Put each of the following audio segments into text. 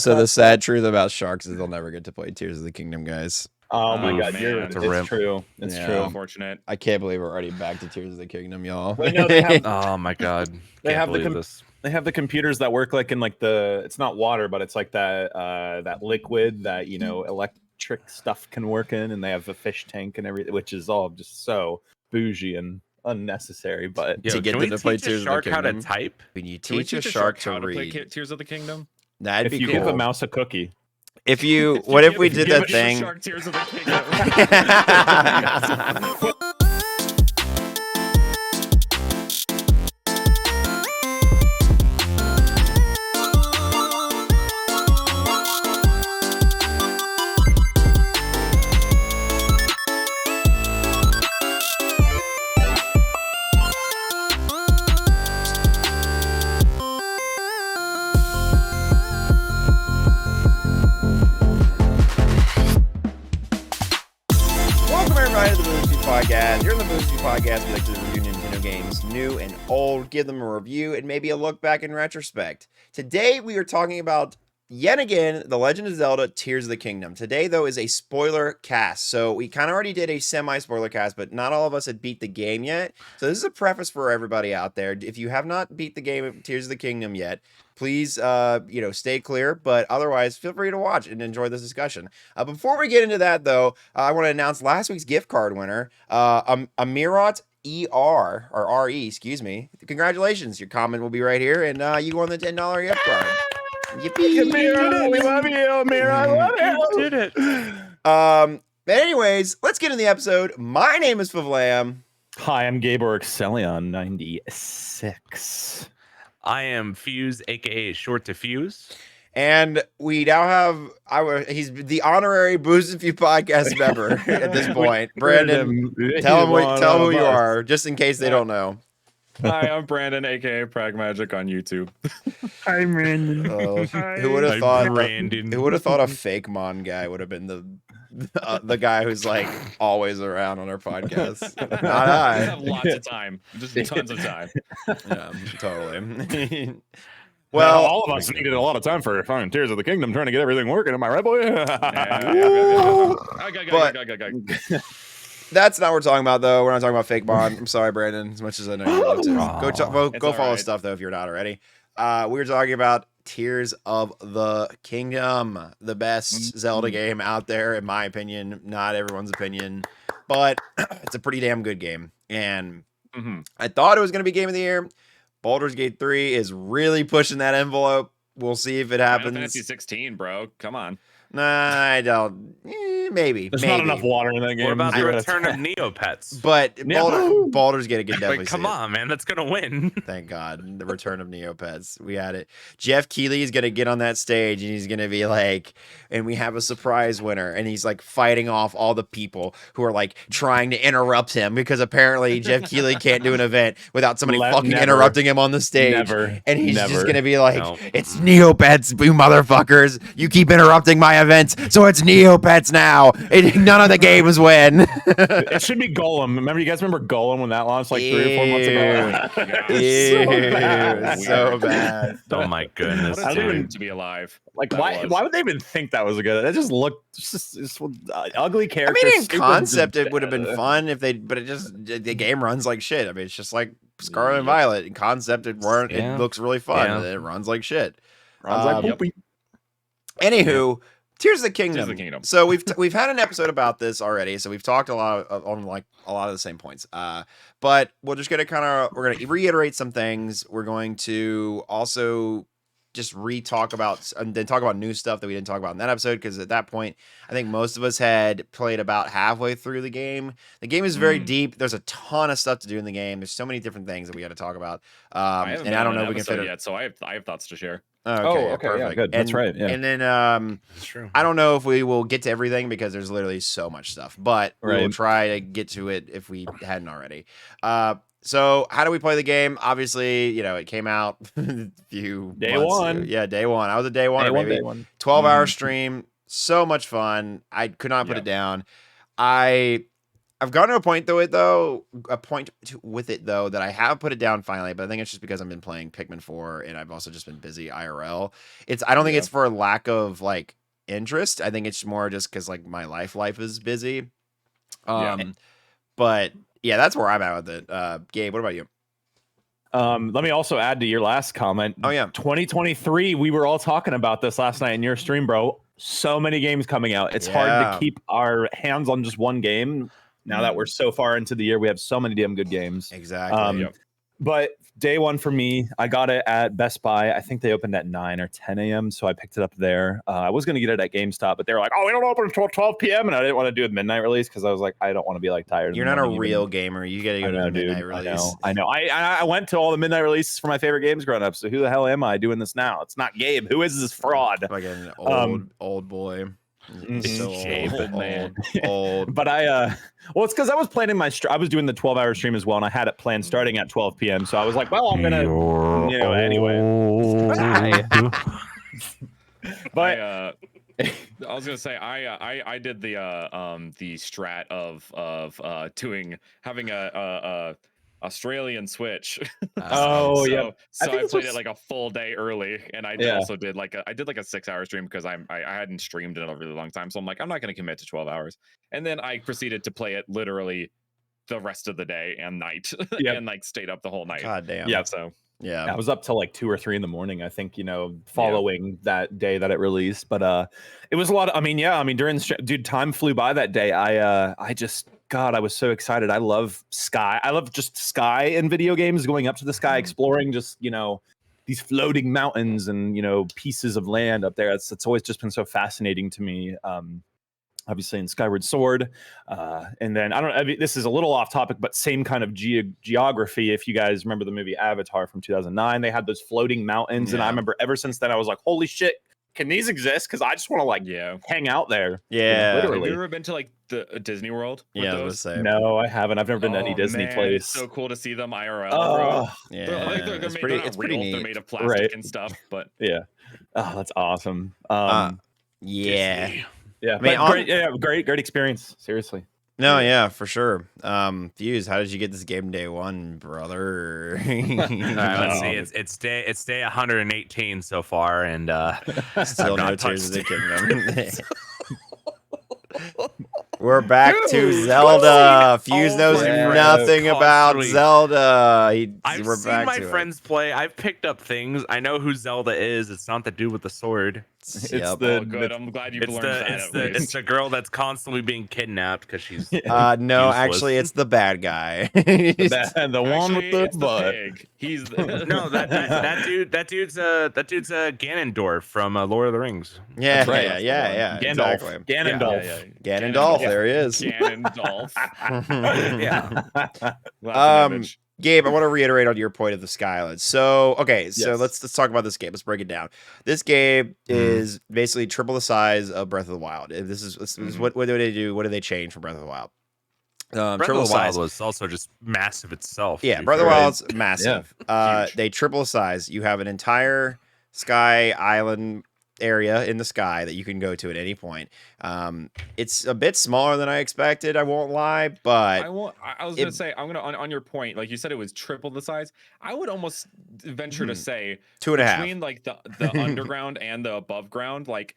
So the sad truth about sharks is they'll never get to play Tears of the Kingdom, guys. Oh my god, man. it's true. It's true. Unfortunate. I can't believe we're already back to Tears of the Kingdom, y'all. Wait, no, they have. Oh my god, They can't have believe this. They have the computers that work like in like the. It's not water, but it's like that liquid that electric stuff can work in, and they have a fish tank and everything, which is all just so bougie and unnecessary. But Yo, to get can them we to play teach a Tears of the shark how to Kingdom? type? When you Can we teach a shark to how read, play Tears of the Kingdom? that'd if be you cool. give a mouse a cookie, If you, what if we did that thing? Shark Tears of the Kingdom. Welcome everybody to the Movie Podcast. You're in the Movie Podcast. We like to review Nintendo games, new and old, give them a review, and maybe a look back in retrospect. Today we are talking about, yet again, The Legend of Zelda Tears of the Kingdom. Today, though, is a spoiler cast. So we kind of already did a semi-spoiler cast, but not all of us had beat the game yet. So this is a preface for everybody out there. If you have not beat the game of Tears of the Kingdom yet, please, stay clear. But otherwise, feel free to watch and enjoy this discussion. Before we get into that, though, I want to announce last week's gift card winner, Amirot ER, or RE, excuse me. Congratulations. Your comment will be right here, and you won the $10 gift card. Yippee! Amira, we love you, Amira. I love you. You did it. But anyways, let's get in the episode. My name is Favlam. Hi, I'm Gabor Excelion 96. I am Fuse, aka Short to Fuse. And we now have he's the honorary Booze and Few podcast member at this point. Brandon, tell him who you are, just in case they don't know. Hi, I'm Brandon, aka Pragmagic on YouTube. Hi, Brandon. Who would have Hi, thought? Brandon. Who would have thought a fake Mon guy would have been the guy who's like always around on our podcast? Not I I. have lots of time, just tons of time. Yeah, totally. Well, Well, all of us needed a lot of time for finding Tears of the Kingdom, trying to get everything working. Am I right, boy? that's not what we're talking about, though. We're not talking about fake Bond. I'm sorry, Brandon, as much as I know you love to. Go follow alright. stuff, though, if you're not already. We were talking about Tears of the Kingdom, the best Zelda game out there, in my opinion. Not everyone's opinion, but it's a pretty damn good game. And I thought it was going to be Game of the Year. Baldur's Gate 3 is really pushing that envelope. We'll see if it Final happens. Fantasy 16, bro. Come on. Nah, I don't. Maybe. There's maybe. not enough water in that game. What about the Zero return of to- Neopets? But Yeah. Baldur's Gate can definitely Like, see come it. on, man, that's gonna win. Thank God. The return of Neopets. We had it. Jeff Keighley is going to get on that stage and he's going to be like, and we have a surprise winner. And he's like fighting off all the people who are like trying to interrupt him because apparently Jeff Keighley can't do an event without somebody fucking never. interrupting him on the stage. Never. And he's Never. just going to be like, No. it's Neopets, you motherfuckers. You keep interrupting my events. So it's Neopets now. None of the games win. It should be Golem. You guys remember Golem when that launched like 3 or 4 months ago? Ew, so bad. Oh my goodness, What a don't time even- to be alive. Like, That why was. would they even think that was a good? It just looked just ugly I characters. mean, in stupid- concept, it would have been fun if they, but the game runs like shit. I mean, it's just like Scarlet and Violet. In concept, it Yeah. looks really fun. Yeah. And it runs like shit. Runs like Um, poopy. Anywho, Tears of the Kingdom. Tears of the Kingdom. So we've had an episode about this already. So we've talked a lot on like a lot of the same points. But we're just gonna we're gonna reiterate some things. We're going to also just re-talk about and then talk about new stuff that we didn't talk about in that episode, because at that point I think most of us had played about halfway through the game. The game is very deep. There's a ton of stuff to do in the game. There's so many different things that we got to talk about. I haven't And been I don't on know an if we can episode fit it. yet, so I have thoughts to share. Okay, Okay, yeah, perfect. good. That's right, yeah. And then That's true. I don't know if we will get to everything because there's literally so much stuff, but we will Right. try to get to it if we hadn't already. So how do we play the game? Obviously, it came out a few Day months one. ago. Yeah, day one. I was a day one, Day one, baby. day one. 12-hour stream. So much fun. I could not put Yep. it down. I I've gotten to a point with it though that I have put it down finally, but I think it's just because I've been playing Pikmin 4 and I've also just been busy IRL. I don't think it's for lack of like interest. I think it's more just because like my life is busy. But yeah, that's where I'm at with it. Gabe, what about you? Let me also add to your last comment. Oh yeah, 2023. We were all talking about this last night in your stream, bro. So many games coming out. It's hard to keep our hands on just one game. Now that we're so far into the year, we have so many damn good games. Exactly. But day one for me, I got it at Best Buy. I think they opened at 9 or 10 a.m. So I picked it up there. I was going to get it at GameStop, but they were like, oh, we don't open until 12 p.m. And I didn't want to do a midnight release because I was like, I don't want to be like tired. You're not a real gamer. You got to go to the midnight release. I know. I went to all the midnight releases for my favorite games growing up. So who the hell am I doing this now? It's not Gabe. Who is this fraud? Like an old boy. So old. But well, it's because I was planning I was doing the 12-hour stream as well, and I had it planned starting at 12 p.m. So I was like, well, I'm gonna, anyway. But I was gonna say I did the strat of having a Australian Switch. So I played it like a full day early, and I also did like a 6-hour stream because I hadn't streamed in a really long time, so I'm like, I'm not going to commit to 12 hours, and then I proceeded to play it literally the rest of the day and night, and like stayed up the whole night. God damn. Yeah. So yeah, I was up till like 2 or 3 in the morning, I think, following that day that it released. But it was a lot of, during dude, time flew by that day. I was so excited. I love sky. I love just sky in video games, going up to the sky, exploring just, these floating mountains and, pieces of land up there. It's always just been so fascinating to me. Obviously in Skyward Sword. And then this is a little off topic, but same kind of geography. If you guys remember the movie Avatar from 2009, they had those floating mountains. And I remember ever since then, I was like, holy shit, can these exist? Because I just want to hang out there. Yeah. Literally. Have you ever been to like the Disney World? Yeah, I was say. No, I haven't. I've never been to any Disney place. It's so cool to see them IRL. Oh, yeah. They're pretty neat. They're made of plastic and stuff, but yeah. Oh, that's awesome. Yeah. Disney. Yeah, great experience. Seriously. No, yeah, for sure. Fuse, how did you get this game day one, brother? All right, let's see. It's day 118 so far, and still no Tears of the Kingdom. We're back to Zelda. Fuse knows nothing about Zelda. I've seen my friends play. I've picked up things. I know who Zelda is. It's not the dude with the sword. Good. I'm glad you've learned that. It's the girl that's constantly being kidnapped because she's no, useless. actually, it's the bad guy. the one with the butt. He's no, that dude's Ganondorf from Lord of the Rings. Yeah, right. yeah. Gandalf. Exactly. Ganondorf. Ganondorf. There he is. Ganondorf. Yeah. Gabe, I want to reiterate on your point of the Skylands. So, let's talk about this game. Let's break it down. This game is basically triple the size of Breath of the Wild. This is what do they do? What do they change from Breath of the Wild? Breath of the Wild was also just massive itself. Yeah, Breath of the Wild's massive. They triple the size. You have an entire sky island area in the sky that you can go to at any point. It's a bit smaller than I expected, I won't lie, but I was gonna say, I'm gonna on your point, like you said it was triple the size. I would almost venture to say 2.5 between like the underground and the above ground, like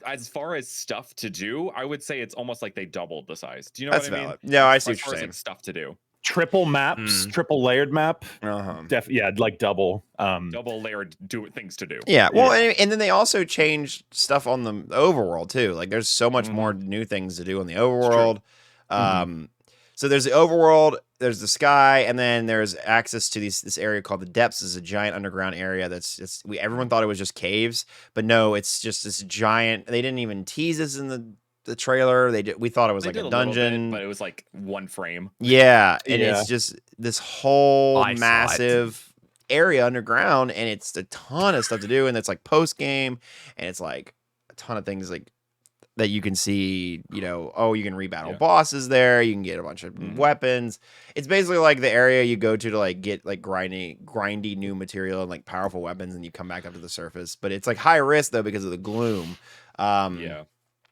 as far as stuff to do, I would say it's almost like they doubled the size. Do you know what I mean? No, I see what as you're saying. Like stuff to do. Triple maps, triple layered map. Like double. Double layered things to do. Yeah, well, and then they also changed stuff on the overworld too. Like there's so much more new things to do in the overworld. So there's the overworld, there's the sky, and then there's access to this area called the depths. Is a giant underground area everyone thought it was just caves, but no, it's just this giant. They didn't even tease us in the trailer. We thought it was like a dungeon, but it was like one frame. Yeah, and it's just this whole massive area underground, and it's a ton of stuff to do, and it's like post game, and it's like a ton of things like that you can see. You can rebattle bosses there. You can get a bunch of weapons. It's basically like the area you go to like get like grindy new material and like powerful weapons, and you come back up to the surface. But it's like high risk though because of the gloom.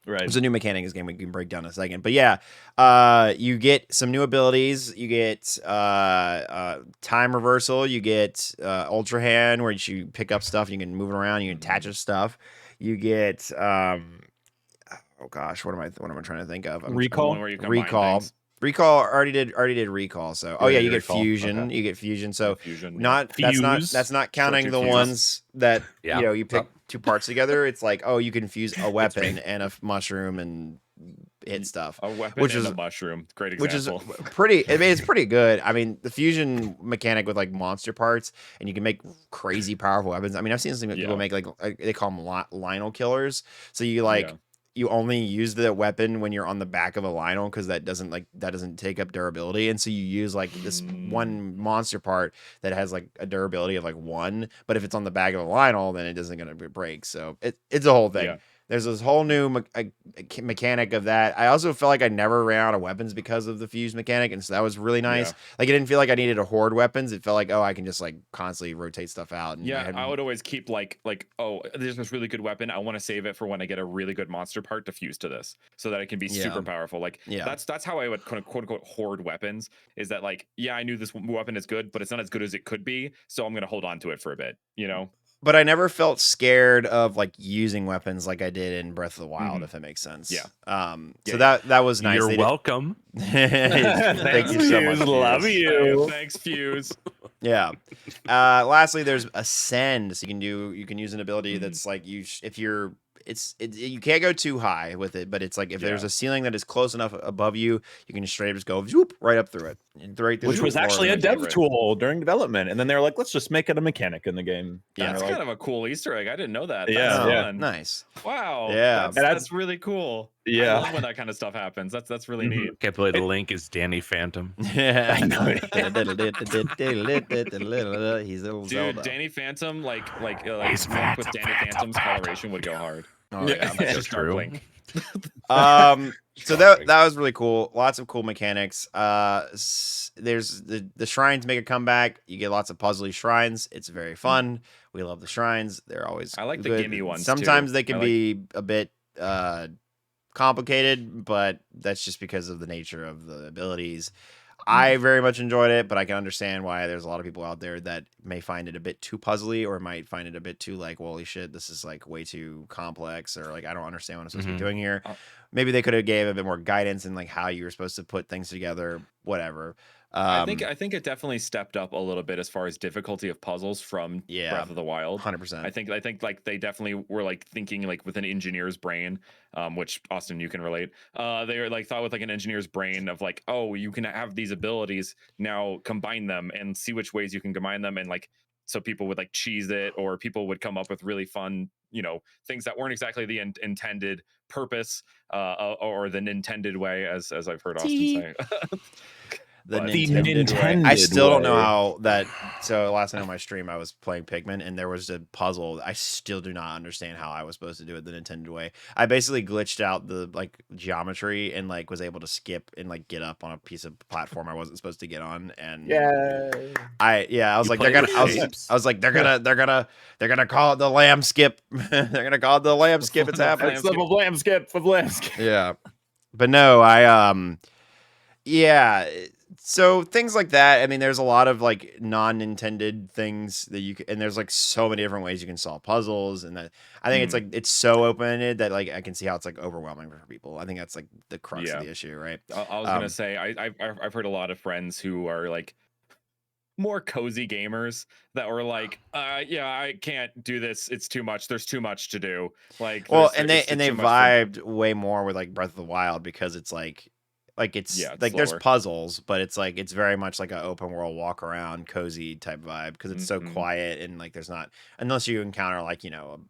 Right. There's a new mechanic in this game we can break down in a second. But yeah, you get some new abilities. You get time reversal. You get Ultra Hand, where you pick up stuff. You can move it around. You can attach it stuff. You get oh gosh, what am I trying to think of? Recall? One where you combine Recall. things. Already did recall. So Yeah, you get recall. fusion. Okay. You get fusion. So Fusion, that's not counting the fuse. ones that Yeah. you pick two parts together. It's like, oh, you can fuse a weapon and a mushroom and hit stuff. A weapon which and is a mushroom. Great which is example. pretty. I mean, it's pretty good. I mean, the fusion mechanic with like monster parts, and you can make crazy powerful weapons. I mean, I've seen some people make like they call them Lionel killers. So you you only use the weapon when you're on the back of a Lionel because that doesn't take up durability, and so you use like this one monster part that has like a durability of like 1, but if it's on the back of a Lionel, then it isn't gonna break. So it's a whole thing. Yeah. There's this whole new mechanic of that. I also felt like I never ran out of weapons because of the fuse mechanic, and so that was really nice. Yeah. Like, it didn't feel like I needed to hoard weapons. It felt like, oh, I can just like constantly rotate stuff out. And I would always keep like, oh, there's this really good weapon. I want to save it for when I get a really good monster part to fuse to this, so that it can be super powerful. Like, that's how I would quote unquote hoard weapons. Is that like, I knew this weapon is good, but it's not as good as it could be, so I'm gonna hold on to it for a bit. But I never felt scared of like using weapons like I did in Breath of the Wild, if it makes sense. Yeah. So that was nice. You're welcome. Thank you so much. Love you. Thanks, Fuse. Yeah. Lastly, there's Ascend. So you can use an ability that's like you can't go too high with it, but it's like if there's a ceiling that is close enough above you, you can just straight up just go whoop, right up through it. Which was actually a dev tool during development, and then they were like, let's just make it a mechanic in the game. That's kind of a cool Easter egg. I didn't know that. Yeah, That's nice. Wow. Yeah, that's really cool. Yeah, I love when that kind of stuff happens. That's really neat. Can't believe the link is Danny Phantom. Yeah, I know. He's a little Dude, Zelda. Danny Phantom, like Mark with Danny Phantom's coloration would go hard. Oh yeah, that's true. So that was really cool. Lots of cool mechanics. There's the shrines make a comeback. You get lots of puzzly shrines. It's very fun. We love the shrines. They're always I like the good. gimme ones. Sometimes too. they can be a bit complicated, but that's just because of the nature of the abilities. I very much enjoyed it, but I can understand why there's a lot of people out there that may find it a bit too puzzly, or might find it a bit too like, holy shit, this is like way too complex, or like I don't understand what I'm supposed to be doing here. Maybe they could have gave a bit more guidance in like how you were supposed to put things together, whatever. I think it definitely stepped up a little bit as far as difficulty of puzzles from Breath of the Wild. 100%. I think like they definitely were like thinking like with an engineer's brain, which Austin, you can relate. They were like thought with like an engineer's brain of like, oh, you can have these abilities, now combine them and see which ways you can combine them, and like so people would like cheese it, or people would come up with really fun, things that weren't exactly the intended purpose, or the intended way, as I've heard Austin say. The Nintendo way. I still don't know how that. So last night on my stream, I was playing Pikmin, and there was a puzzle. I still do not understand how I was supposed to do it the Nintendo way. I basically glitched out the like geometry and like was able to skip and like get up on a piece of platform I wasn't supposed to get on. And I was like, they're gonna call it the lamb skip. They're gonna call it the lamb skip. It's happening. It's the lamb skip. Yeah, but no, yeah. So things like that. I mean, there's a lot of like non-intended things that you can, and there's like so many different ways you can solve puzzles, and that I think it's like it's so open-ended that like I can see how it's like overwhelming for people. I think that's like the crux of the issue, right? I was gonna say I've heard a lot of friends who are like more cozy gamers that were like, I can't do this. It's too much. There's too much to do. Like, and they vibed way more with like Breath of the Wild because it's like it's like slower. there's puzzles, but it's like it's very much like an open world walk around cozy type vibe because it's so quiet, and like there's not, unless you encounter like the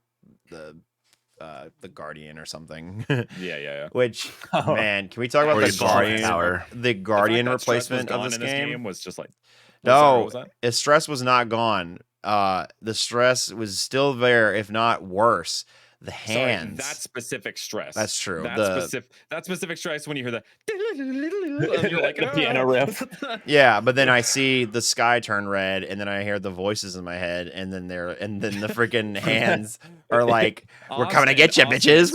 Guardian or something. yeah. Which man, can we talk about the Guardian Tower? The Guardian replacement of this game was just like no, the stress was not gone. The stress was still there, if not worse. The hands. That specific stress. That's true. That specific stress when you hear the and you're like, the piano riff. Yeah, but then I see the sky turn red, and then I hear the voices in my head, and then the freaking hands are like, "We're coming to get you, bitches."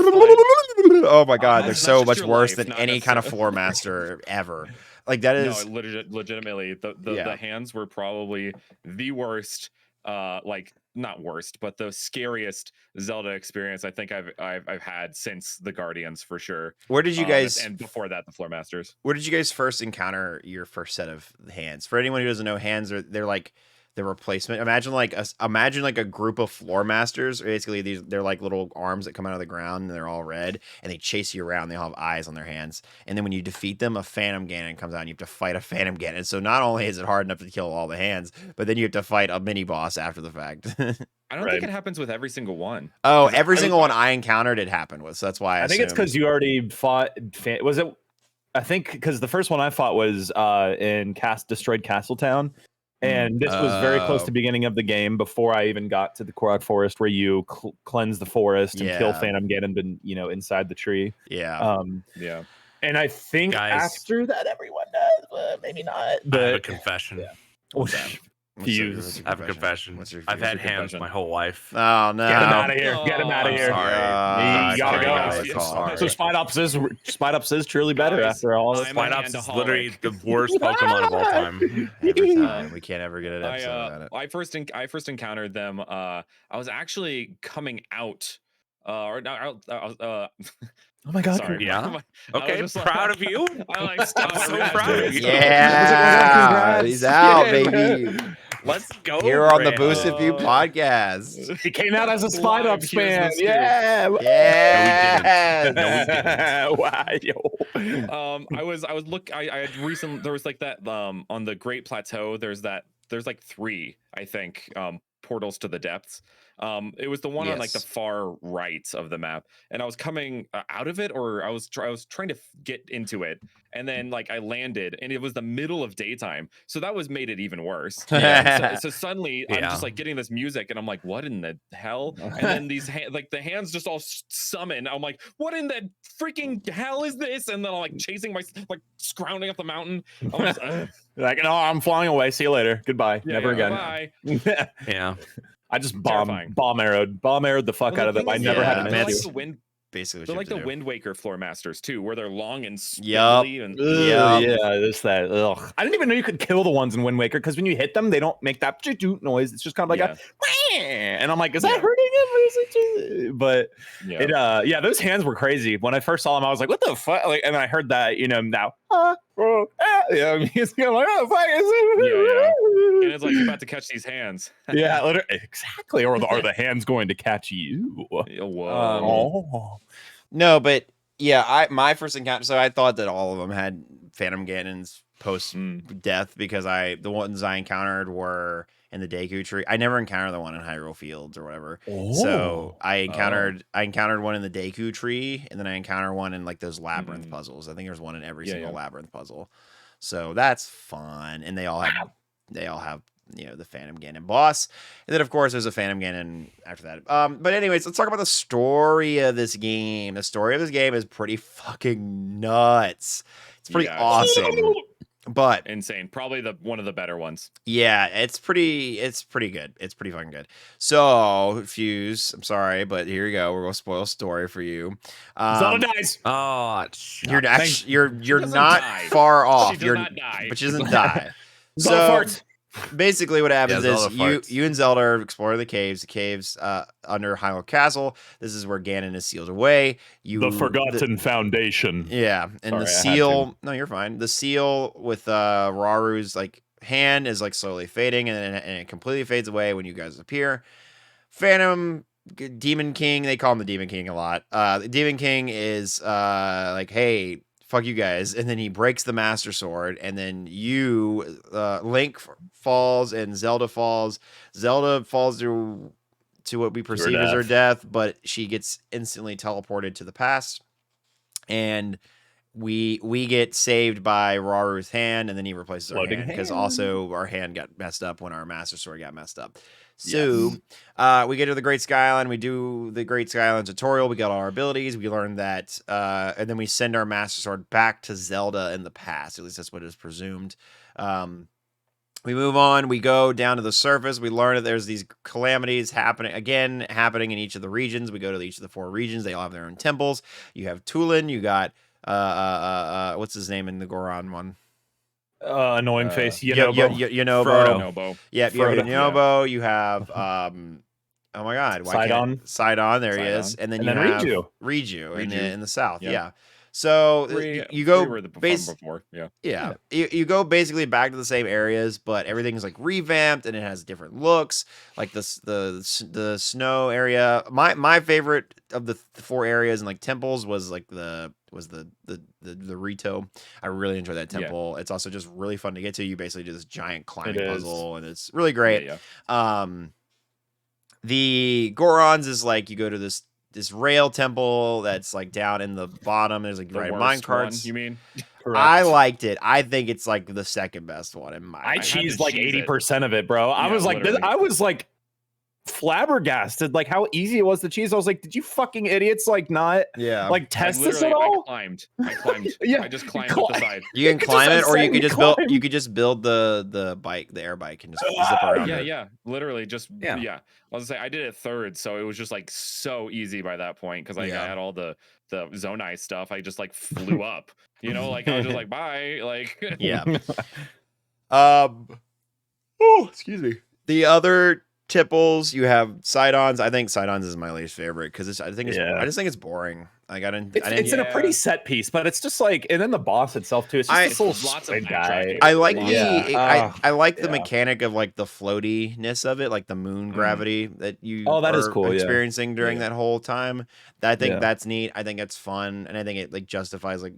Oh my god, they're That's so just much your worse life, than not any kind of floor necessarily- master ever. Like that No, is legitimately, the Yeah. hands were probably the worst. Like not worst, but the scariest Zelda experience I think I've had since the Guardians for sure. Where did you guys and before that the Floor Masters. Where did you guys first encounter your first set of hands? For anyone who doesn't know, hands they're like the replacement. Imagine like a group of floor masters. Basically, they're like little arms that come out of the ground and they're all red and they chase you around. They all have eyes on their hands. And then when you defeat them, a Phantom Ganon comes out and you have to fight a Phantom Ganon. So not only is it hard enough to kill all the hands, but then you have to fight a mini boss after the fact. I don't think it happens with every single one. Oh, every single one I encountered it happened with. So that's why I think it's because you already fought. Was it? I think because the first one I fought was in Destroyed Castletown, and this was very close to the beginning of the game before I even got to the Korok Forest, where you cleanse the forest and kill Phantom Ganon, inside the tree. Yeah. Yeah. And I think after that, everyone does, but maybe not. But I have a confession. Fuse. I have a confession. I've had hands my whole life. Oh no! Get him out of here! Get him out of I'm here! sorry. You gotta go. Sorry. So Spite Ops is truly better after all. Spite Ops is literally the worst Pokemon of all time. Every time. We can't ever get an episode about it. I first encountered them. I was actually coming out. Oh my god! Sorry. Yeah. I Okay. was just Proud of you. I'm so proud of you. Yeah, he's out, baby. Let's go. Here on the Brando. Boosted View podcast. He came out as a Spite Live, Ops here's the fan. scoop. Yeah. Yeah. No, we didn't. Wow. Yo. I had recently, there was like that on the Great Plateau, there's like 3, I think, portals to the depths. It was the one on like the far right of the map, and I was coming out of it, or I was trying to get into it, and then like I landed, and it was the middle of daytime, so that made it even worse. So suddenly I'm just like getting this music, and I'm like, what in the hell? And then these the hands just all summon. I'm like, what in the freaking hell is this? And then I'm like chasing scrounging up the mountain. I'm just, like, no, I'm flying away. See you later. Goodbye. Never again. Bye. Yeah. I just bomb arrowed the fuck out of them. I never had an issue. Basically, they're like the Wind Waker floor masters too, where they're long and Yup. and yeah, this that. Ugh. I didn't even know you could kill the ones in Wind Waker, because when you hit them, they don't make that noise. It's just kind of like a, and I'm like, is that hurting him? Or is it just... But those hands were crazy. When I first saw them, I was like, what the fuck? Like, and I heard that, now. Music. I'm like, oh fuck is it? And it's like you're about to catch these hands. Yeah, literally, exactly. Or are the hands going to catch you? Whoa. No, but yeah, my first encounter. So I thought that all of them had Phantom Ganons post death, because the ones I encountered were in the Deku Tree. I never encountered the one in Hyrule Fields or whatever. So I encountered one in the Deku Tree, and then I encountered one in like those labyrinth puzzles. I think there's one in every single labyrinth puzzle. So that's fun, and they all have the Phantom Ganon boss, and then of course there's a Phantom Ganon after that. But anyways, let's talk about the story of this game. The story of this game is pretty fucking nuts. It's pretty awesome. But insane. Probably one of the better ones. Yeah, it's pretty good. It's pretty fucking good. So, Fuse, I'm sorry, but here you go. We're gonna spoil a story for you. Zelda dies. Oh, you're not far off. She does not die. But she doesn't die. So basically what happens is Zelda you and Zelda are exploring the caves under Hyrule Castle. This is where Ganon is sealed away. The Forgotten Foundation. Yeah, and Sorry, the seal. No, you're fine. The seal with Raru's hand is slowly fading, and it completely fades away when you guys appear. Phantom Demon King. They call him the Demon King a lot. The Demon King is hey, fuck you guys, and then he breaks the Master Sword, and then Link falls and Zelda falls. Zelda falls to what we perceive as her death, but she gets instantly teleported to the past, and we get saved by Raru's hand, and then he replaces our hand, because also our hand got messed up when our Master Sword got messed up. So we get to the Great Sky Island. We do the Great Sky Island tutorial. We got all our abilities. We learn that, and then we send our Master Sword back to Zelda in the past. At least that's what is presumed. We move on. We go down to the surface. We learn that there's these calamities happening in each of the regions. We go to each of the 4 regions. They all have their own temples. You have Tulin. You got what's his name in the Goron one? Annoying face. Yonobo. Frodo. Yeah, you have Yonobo. You have oh my god, Sidon. Sidon, there he is. And then you have Riju in the south. Yeah. So you go before. Yeah. You go basically back to the same areas, but everything's like revamped and it has different looks. Like the snow area. My favorite of the 4 areas and like temples was like the Rito. I really enjoy that temple. It's also just really fun to get to. You basically do this giant climbing puzzle and it's really great. The Gorons is like you go to this rail temple that's like down in the bottom. There's like mine carts. You mean? Correct. I liked it. I think it's like the second best one in my. I cheesed like 80% of it, bro. I was like, I was like flabbergasted, like how easy it was to cheese. I was like, did you fucking idiots like not like test this at all? I climbed. Yeah, I just climbed up the side. You can climb it, or you could just build. You could just build the bike, the air bike, and just zip around. Yeah. Literally, just I was gonna say I did it third, so it was just like so easy by that point because I had all the Zonai stuff. I just like flew up, like I was just like bye, like Oh, excuse me. The other tipples, you have Sidons. I think Sidons is my least favorite because I just think it's boring. Like it's in a pretty set piece, but it's just like, and then the boss itself too. It's just this little lots of guy. I like I like the mechanic of like the floatiness of it, like the moon gravity that you that is cool, experiencing during that whole time. I think that's neat. I think it's fun, and I think it like justifies like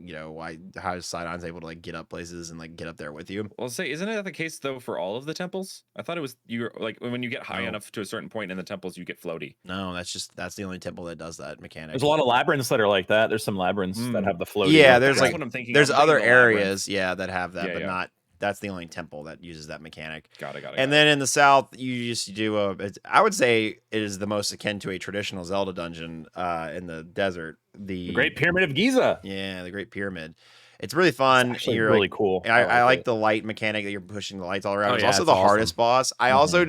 how Sidon's able to like get up places and like get up there with you. Well, isn't it the case though for all of the temples? I thought it was like when you get high enough to a certain point in the temples, you get floaty. No, that's the only temple that does that mechanic. There's a lot of labyrinths that are like that. There's some labyrinths that have the floating. Yeah, there's that's what I'm thinking. There's other areas, that have that, but not. That's the only temple that uses that mechanic. Got it. And then in the south, you just do I would say it is the most akin to a traditional Zelda dungeon in the desert. The Great Pyramid of Giza. Yeah, the Great Pyramid. It's really fun. You're really cool. I like the light mechanic that you're pushing the lights all around. It's also the hardest boss. I also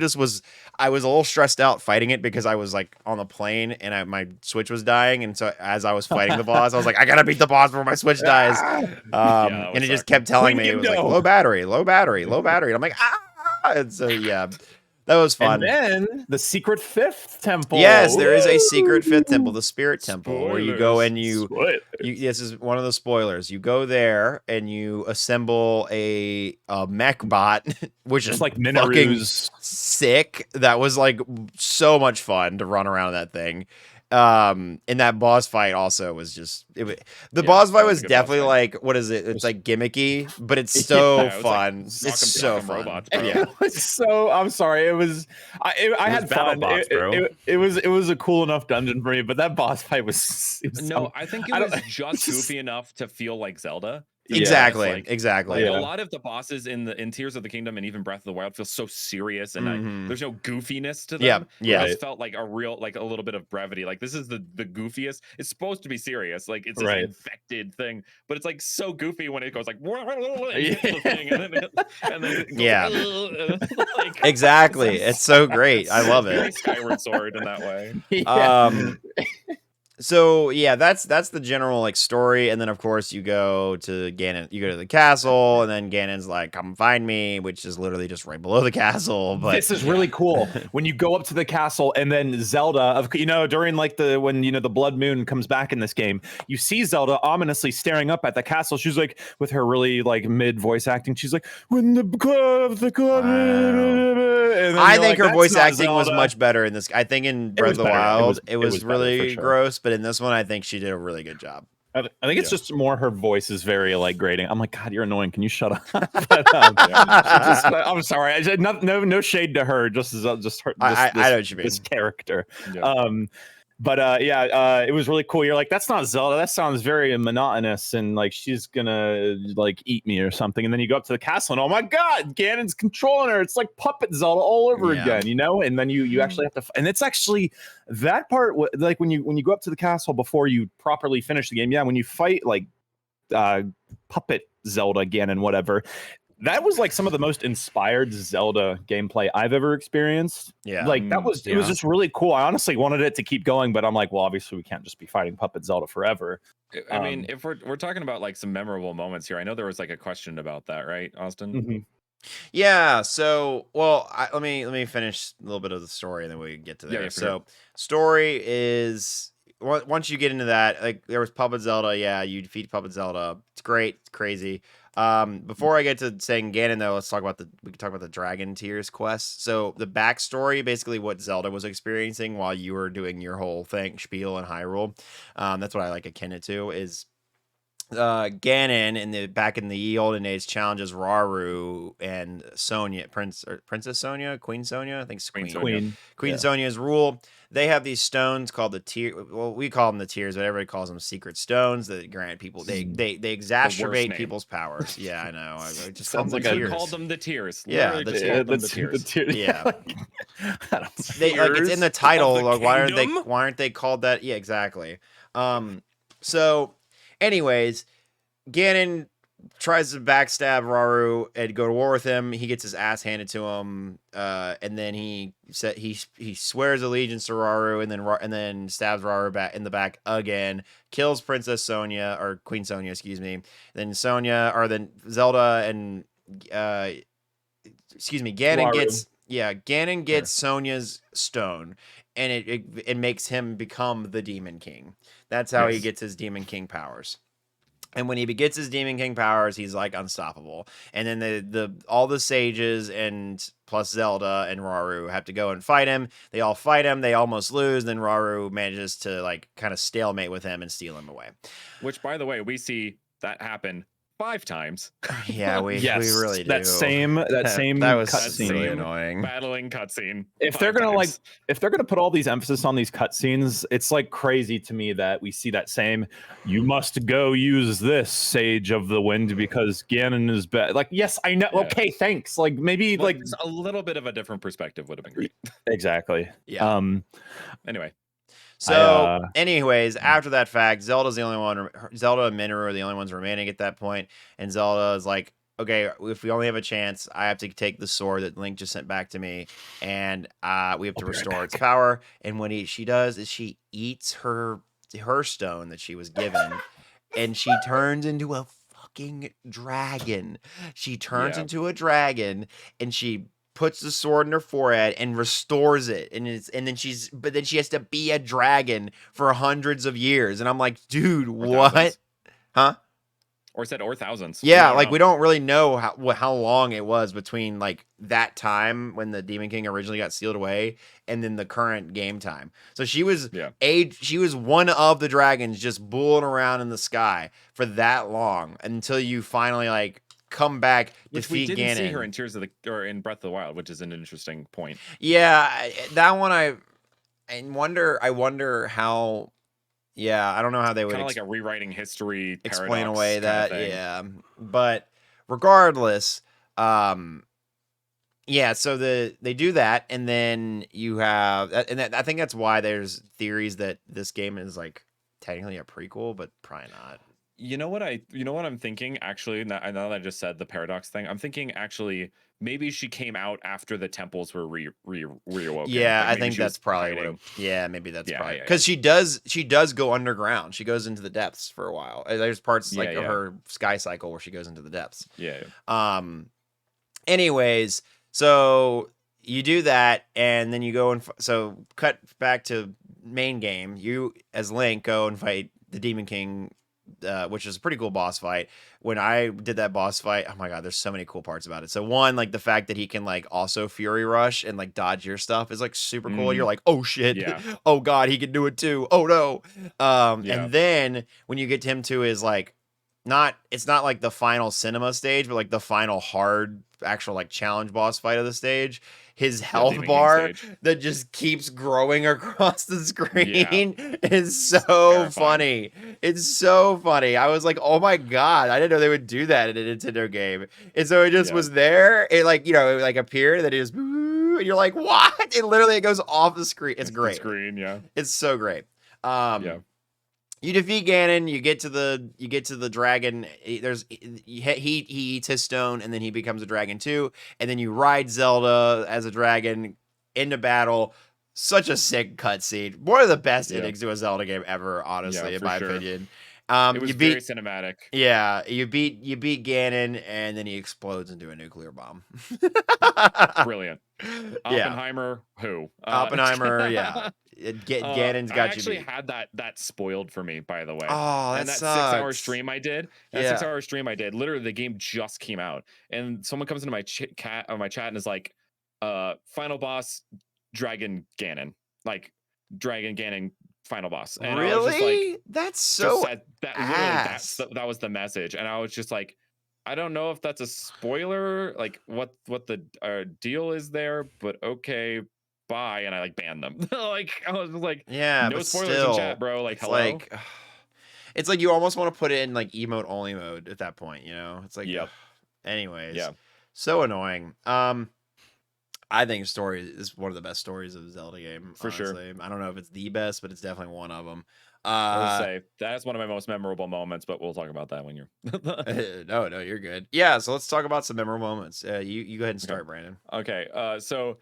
I was a little stressed out fighting it because I was like on the plane and my Switch was dying. And so as I was fighting the boss, I was like, I gotta beat the boss before my Switch dies. And it just kept telling me it was like low battery. And I'm like, and so that was fun. And then the secret 5th temple. Yes, there is a secret 5th temple, the Spirit Temple, where you go and you this is one of the spoilers. You go there and you assemble a mech bot, which is like fucking sick. That was like so much fun to run around that thing. And that boss fight also was just the boss fight was definitely like, what is it? It's like gimmicky, but it's so fun. Like, it's so fun. Robots, it was so. I'm sorry. It was. I had fun. Bots, bro. It was a cool enough dungeon for me, but that boss fight was. I think it was just goofy enough to feel like Zelda. Exactly. A lot of the bosses in Tears of the Kingdom and even Breath of the Wild feel so serious, and there's no goofiness to them. Yeah. It felt like a little bit of brevity. Like this is the goofiest. It's supposed to be serious, like it's this infected thing, but it's like so goofy when it goes like, the thing, and then like, exactly. It's so great. I love it. Skyward Sword in that way. So that's the general like story, and then of course you go to Ganon. You go to the castle, and then Ganon's like, "Come find me," which is literally just right below the castle. But this is really cool when you go up to the castle, and then Zelda, during like when the blood moon comes back in this game, you see Zelda ominously staring up at the castle. She's like, with her really like mid voice acting, she's like, "When the club." Wow. I think her voice acting was much better in this. I think in Breath of the Wild, it was really gross, but in this one, I think she did a really good job. I think it's just more her voice is very like grating. I'm like, God, you're annoying. Can you shut up? But, I'm sorry. No shade to her. Just her. I know what you mean. This character. Yeah. But it was really cool. You're like, that's not Zelda. That sounds very monotonous, and like she's gonna like eat me or something. And then you go up to the castle, and oh my God, Ganon's controlling her. It's like Puppet Zelda all over again, And then you actually have to, and it's actually that part. Like when you go up to the castle before you properly finish the game. Yeah, when you fight like Puppet Zelda Ganon, whatever. that was like some of the most inspired Zelda gameplay I've ever experienced. Yeah. Like that was it was just really cool. I honestly wanted it to keep going, but I'm like, well, obviously we can't just be fighting Puppet Zelda forever. I mean, if we're talking about like some memorable moments here, I know there was like a question about that, right, Austin? Mm-hmm. Yeah, so let me finish a little bit of the story and then we can get to there. Yeah, So story is once you get into that, like there was Puppet Zelda, yeah, you defeat Puppet Zelda. It's great, it's crazy. Before I get to saying Ganon though, we can talk about the Dragon Tears quest. So the backstory, basically what Zelda was experiencing while you were doing your whole thing, spiel in Hyrule. That's what I like akin it to is Ganon back in the olden days challenges Rauru and Sonia, Princess Sonia, Queen Sonia, I think it's Queen Sonia's rule. They have these stones called the tear. Well, we call them the tears, but everybody calls them secret stones that grant people. They exacerbate people's powers. Yeah, I know. I just Sounds like I called them the tears. Yeah, Literally the just tears. called them the tears. Yeah. They like it's in the title. Like why aren't they called that? Yeah, exactly. So anyways, Ganon tries to backstab Rauru and go to war with him. He gets his ass handed to him, and then he swears allegiance to Rauru, and then stabs Rauru back in the back again. Kills Princess Sonia or Queen Sonia, excuse me. Then then Zelda and Ganon Rauru. Ganon gets Sonia's stone, and it makes him become the Demon King. That's how he gets his Demon King powers. And when he gets his Demon King powers, he's like unstoppable. And then all the sages and plus Zelda and Rauru have to go and fight him. They all fight him. They almost lose. Then Rauru manages to like kind of stalemate with him and steal him away. Which, by the way, we see that happen 5 times. Yeah, we really do. That same that was cutscene. really annoying. Battling cutscene. If they're gonna put all these emphasis on these cutscenes, it's like crazy to me that we see that same. You must go use this Sage of the Wind because Ganon is bad. Like, yes, I know. Yeah. Okay, thanks. Like maybe like just a little bit of a different perspective would have been great. Exactly. Yeah. Anyway. So, anyways, after that fact, Zelda and Minoru are the only ones remaining at that point, and Zelda is like, okay, if we only have a chance, I have to take the sword that Link just sent back to me, and we have to restore its power. And what she does is she eats her stone that she was given, and she turns into a fucking dragon. She turns into a dragon, and she puts the sword in her forehead and restores it, but then she has to be a dragon for hundreds of years, and I'm like, dude, what? Huh? Or thousands. Yeah, like we don't really know how long it was between like that time when the Demon King originally got sealed away and then the current game time. So she was she was one of the dragons just bulling around in the sky for that long until you finally like come back, which defeat we didn't Ganon. see her in Breath of the Wild, which is an interesting point. Yeah, that one I wonder how. Yeah, I don't know how they would kind of like a rewriting history, explain away that. Yeah, but regardless, yeah. So they do that, and then you have, and I think that's why there's theories that this game is like technically a prequel, but probably not. You know what I'm thinking actually, now that I just said the paradox thing, I'm thinking actually maybe she came out after the temples were reawoken. Yeah, like I think that's probably maybe that's probably because she does go underground. She goes into the depths for a while. There's parts of her sky cycle where she goes into the depths. Anyways, so you do that, and then you go and so cut back to main game. You as Link go and fight the Demon King. Which is a pretty cool boss fight. When I did that boss fight, oh my god, there's so many cool parts about it. So one, like the fact that he can like also Fury Rush and like dodge your stuff is like super cool. You're like, oh shit, oh god, he can do it too. Oh no. And then when you get to him to his like it's not like the final cinema stage, but like the final hard actual like challenge boss fight of the stage. His health bar that just keeps growing across the screen is so funny. It's so funny. I was like, oh my god, I didn't know they would do that in a Nintendo game. And so it just was there. It like, it like appeared that it just, and you're like, what? It literally goes off the screen. It's great. It's so great. You defeat Ganon. You get to the dragon. He eats his stone, and then he becomes a dragon too. And then you ride Zelda as a dragon into battle. Such a sick cutscene. One of the best endings to a Zelda game ever, honestly, in my opinion. It was very cinematic. Yeah, you beat Ganon, and then he explodes into a nuclear bomb. Brilliant. Yeah. Oppenheimer, who? Oppenheimer, yeah. Ganon's got you. I actually had that spoiled for me, by the way. Oh, and that sucks. 6-hour stream I did. That 6-hour stream I did. Literally, the game just came out, and someone comes into my chat and is like, "Final boss, Dragon Ganon, like Dragon Ganon." Final boss. And really? I was just like, that's so that was the message. And I was just like, I don't know if that's a spoiler, like what the deal is there, but okay, bye. And I like banned them. Like I was like, yeah, no but spoilers still, in chat, bro. Like, it's hello. like, it's like you almost want to put it in like emote only mode at that point, you know? It's like, anyways, so annoying. I think story is one of the best stories of the Zelda game. For sure. I don't know if it's the best, but it's definitely one of them. I would say that's one of my most memorable moments, but we'll talk about that when you're. No, you're good. Yeah, so let's talk about some memorable moments. You go ahead and start, Brandon. Okay. So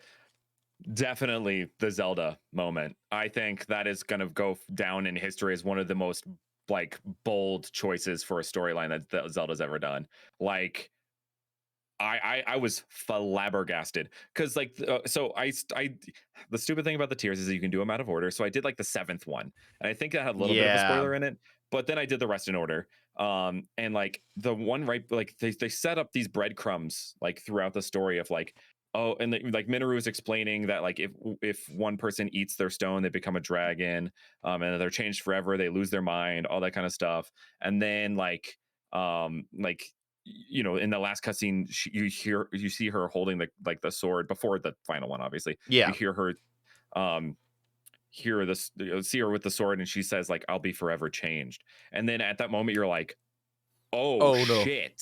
definitely the Zelda moment. I think that is gonna go down in history as one of the most like bold choices for a storyline that Zelda's ever done. Like. I was flabbergasted because like so I the stupid thing about the tiers is that you can do them out of order. So I did like the 7th one, and I think that had a little bit of a spoiler in it. But then I did the rest in order. And like the one right, like they set up these breadcrumbs like throughout the story of like, oh, and like Minoru is explaining that like if one person eats their stone, they become a dragon, and they're changed forever, they lose their mind, all that kind of stuff. And then like you know, in the last cutscene, you see her holding the sword before the final one. Obviously, you hear her, see her with the sword, and she says like, "I'll be forever changed." And then at that moment, you're like, "Oh shit!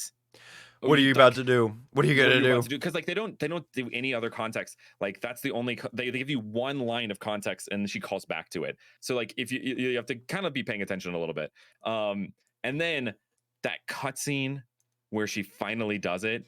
What are you about to do? What are you gonna do?" Because like they don't do any other context. Like that's the only they give you one line of context, and she calls back to it. So like if you have to kind of be paying attention a little bit. And then that cutscene where she finally does it,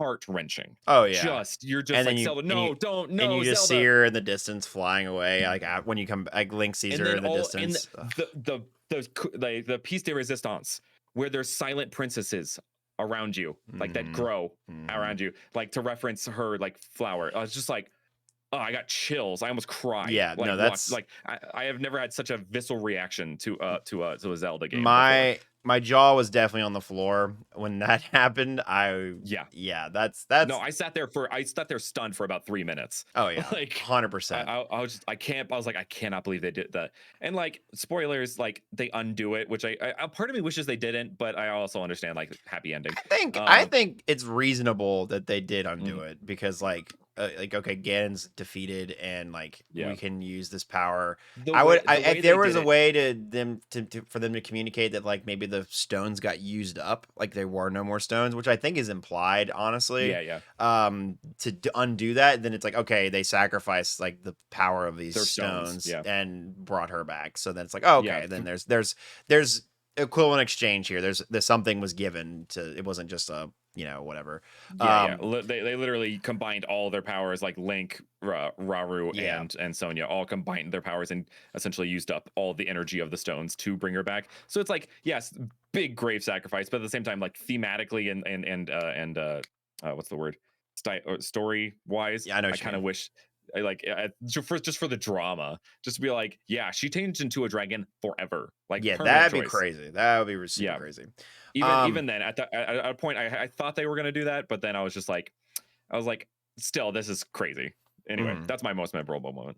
heart-wrenching. Oh yeah, you're just and like, Zelda, don't, and you just see her in the distance flying away. Like when you come, like Link sees her in the distance. And the piece de resistance, where there's silent princesses around you, like that grow around you, like to reference her like flower. I was just like, oh, I got chills. I almost cried. Yeah, like, no, that's like I have never had such a visceral reaction to a Zelda game. My jaw was definitely on the floor when that happened. That's no. I sat there stunned for about 3 minutes. Oh yeah, like 100%. I was like, I cannot believe they did that. And like spoilers, like they undo it, which I part of me wishes they didn't, but I also understand like happy ending. I think it's reasonable that they did undo it because like okay, Ganon's defeated and like we can use this power. If there was a way for them to communicate that like maybe the stones got used up, like there were no more stones, which I think is implied, honestly. To undo that, then it's like okay, they sacrificed like the power of these stones and brought her back. So then it's like then there's equivalent exchange here. There's something was given to. It wasn't just a whatever. They literally combined all their powers, like Link, Raru, and Sonya all combined their powers and essentially used up all the energy of the stones to bring her back. So it's like, yes, big grave sacrifice, but at the same time, like thematically and what's the word? Story wise, I kind of wish just for the drama, just to be like, yeah, she changed into a dragon forever. Like, that'd be crazy. That would be super crazy. Even then, at a point, I thought they were gonna do that, but then I was like, still, this is crazy. Anyway, that's my most memorable moment.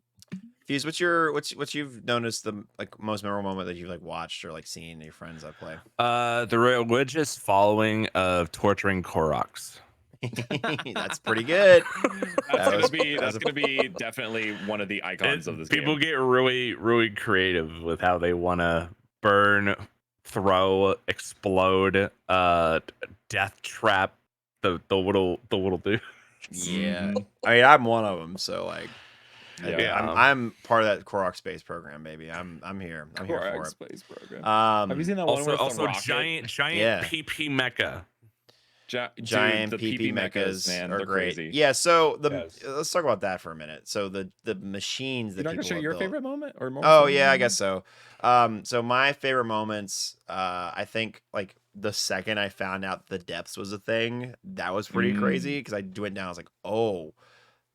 Fuse, what you've noticed the like most memorable moment that you've like watched or like seen your friends play? The religious following of torturing Koroks. That's pretty good. That's gonna be definitely one of the icons of this people game. Get really, really creative with how they want to burn, throw, explode, death trap the little dude. Yeah, I mean, I'm one of them, so like, I'm part of that Korok space program, baby. I'm here. I'm here for it. Space program. Have you seen that one where it's Also the rocket? giant Yeah. PP mecha. Giant Dude, the PP mechas, mechas man, are they're great. crazy. Yeah, so Yes. let's talk about that for a minute. So the machines that You're not gonna people share have your built. favorite moment or moment? Oh yeah, I guess so. So my favorite moments, I think like the second I found out the depths was a thing, that was pretty crazy because I went down. I was like, oh,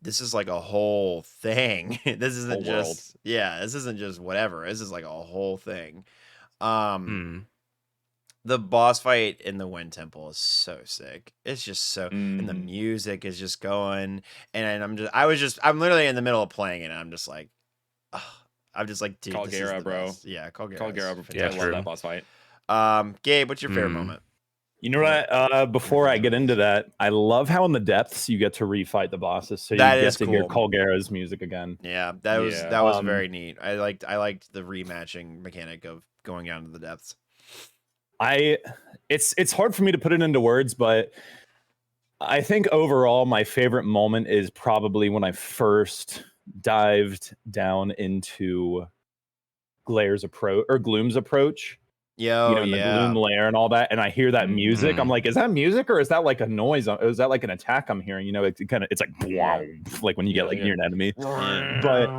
this is like a whole thing. This isn't Whole world. just this isn't just whatever. This is like a whole thing. Mm. The boss fight in the Wind Temple is so sick. It's just so, and the Mhm. music is just going, and I'm literally in the middle of playing it, and I'm just like, ugh. I'm just like, dude, this is Caldera, the bro. best. Yeah, Caldera. Caldera, Yeah, I love true. that boss fight. Gabe, what's your favorite Mm. moment? You know what? Before I get into that, I love how in the depths you get to refight the bosses, so That you get is to hear cool. Caldera's music again. Yeah, that Yeah. was very neat. I liked the rematching mechanic of going down to the depths. It's hard for me to put it into words, but I think overall my favorite moment is probably when I first dived down into Gloom's approach. Yo, In the yeah. gloom layer and all that, and I hear that music. I'm like, is that music or is that like a noise? Is that like an attack I'm hearing? It's like wow, like when you get like near an enemy. But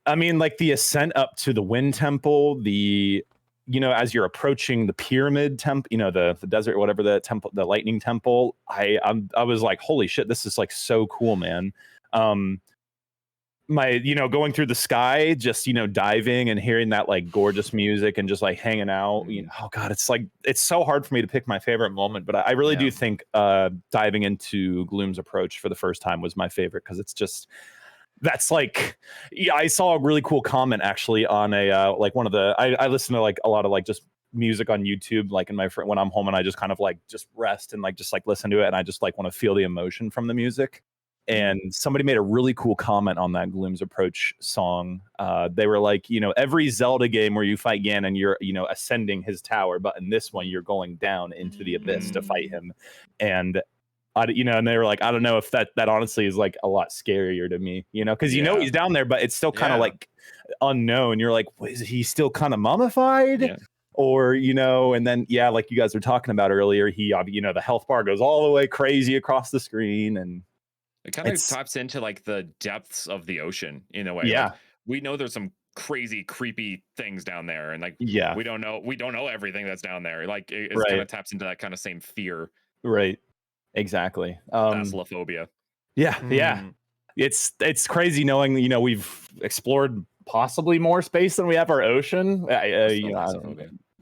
I mean, like the ascent up to the Wind Temple, as you're approaching the pyramid temple, the desert or whatever, the temple, the lightning temple, I was like, holy shit, this is like so cool, man. Going through the sky, just diving and hearing that like gorgeous music and just like hanging out, oh god, it's so hard for me to pick my favorite moment, but I really do think diving into Gloom's approach for the first time was my favorite, because it's just, that's like, I saw a really cool comment actually on a like one of the, I listen to like a lot of like just music on YouTube, like when I'm home, and I just kind of like just rest and like just like listen to it, and I just like want to feel the emotion from the music. And somebody made a really cool comment on that Gloom's Approach song. They were like, every Zelda game where you fight Ganon, you're, ascending his tower, but in this one, you're going down into the abyss to fight him. And and they were like, I don't know if that honestly is like a lot scarier to me, because he's down there, but it's still kind of like unknown. You're like, is he still kind of mummified? Yeah. Or, and then, like you guys were talking about earlier, he, the health bar goes all the way crazy across the screen, and it kind of taps into like the depths of the ocean in a way. Yeah. Like, we know there's some crazy, creepy things down there, and like we don't know everything that's down there. Like it kind of taps into that kind of same fear. Right. Exactly. Thalassophobia. Yeah. It's crazy knowing we've explored possibly more space than we have our ocean.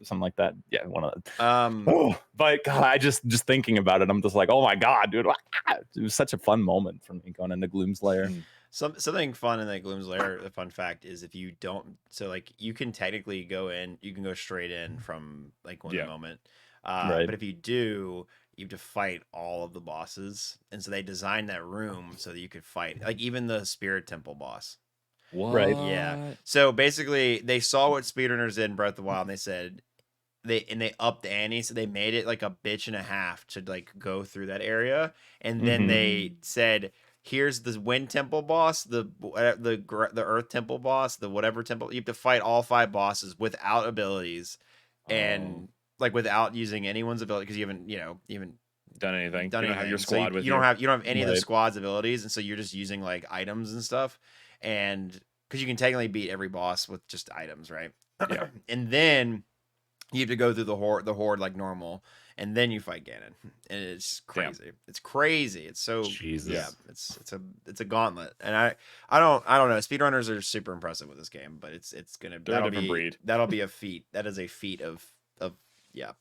Something like that. Yeah, one of them. But God, I just thinking about it, I'm just like, oh my God, dude. It was such a fun moment for me going into Gloom's Lair. Something fun in that Gloom's Lair, a fun fact is, if you don't, so like you can technically go in, you can go straight in from like one moment. But if you do, you have to fight all of the bosses. And so they designed that room so that you could fight like even the Spirit Temple boss. What? Right. Yeah. So basically they saw what speedrunners did in Breath of the Wild, and they said they upped the ante, so they made it like a bitch and a half to like go through that area. And then they said, here's the Wind Temple boss, the Earth Temple boss, the whatever temple. You have to fight all 5 bosses without abilities, and like without using anyone's ability, because you haven't done anything. You don't have your So squad with you. you. You don't have any of the squad's abilities, and so you're just using like items and stuff. And because you can technically beat every boss with just items, right? Yeah. And then you have to go through the horde like normal, and then you fight Ganon, and it's crazy. Damn. It's crazy. It's so Jesus. Yeah. It's a gauntlet, and I don't know. Speedrunners are super impressive with this game, but They're a different breed. That'll be a feat. That is a feat of yeah.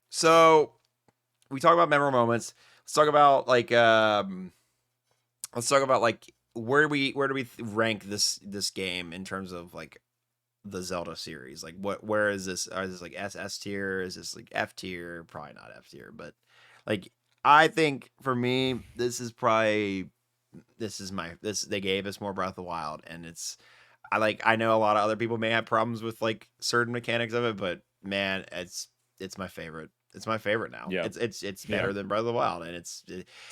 So we talk about memorable moments. Let's talk about where do we rank this game in terms of like the Zelda series? Like where is this? Is this like S tier? Is this like F tier? Probably not F tier, but like I think for me they gave us more Breath of the Wild, and I know a lot of other people may have problems with like certain mechanics of it, but man, it's my favorite. it's my favorite now. Yeah. It's better than Breath of the Wild, and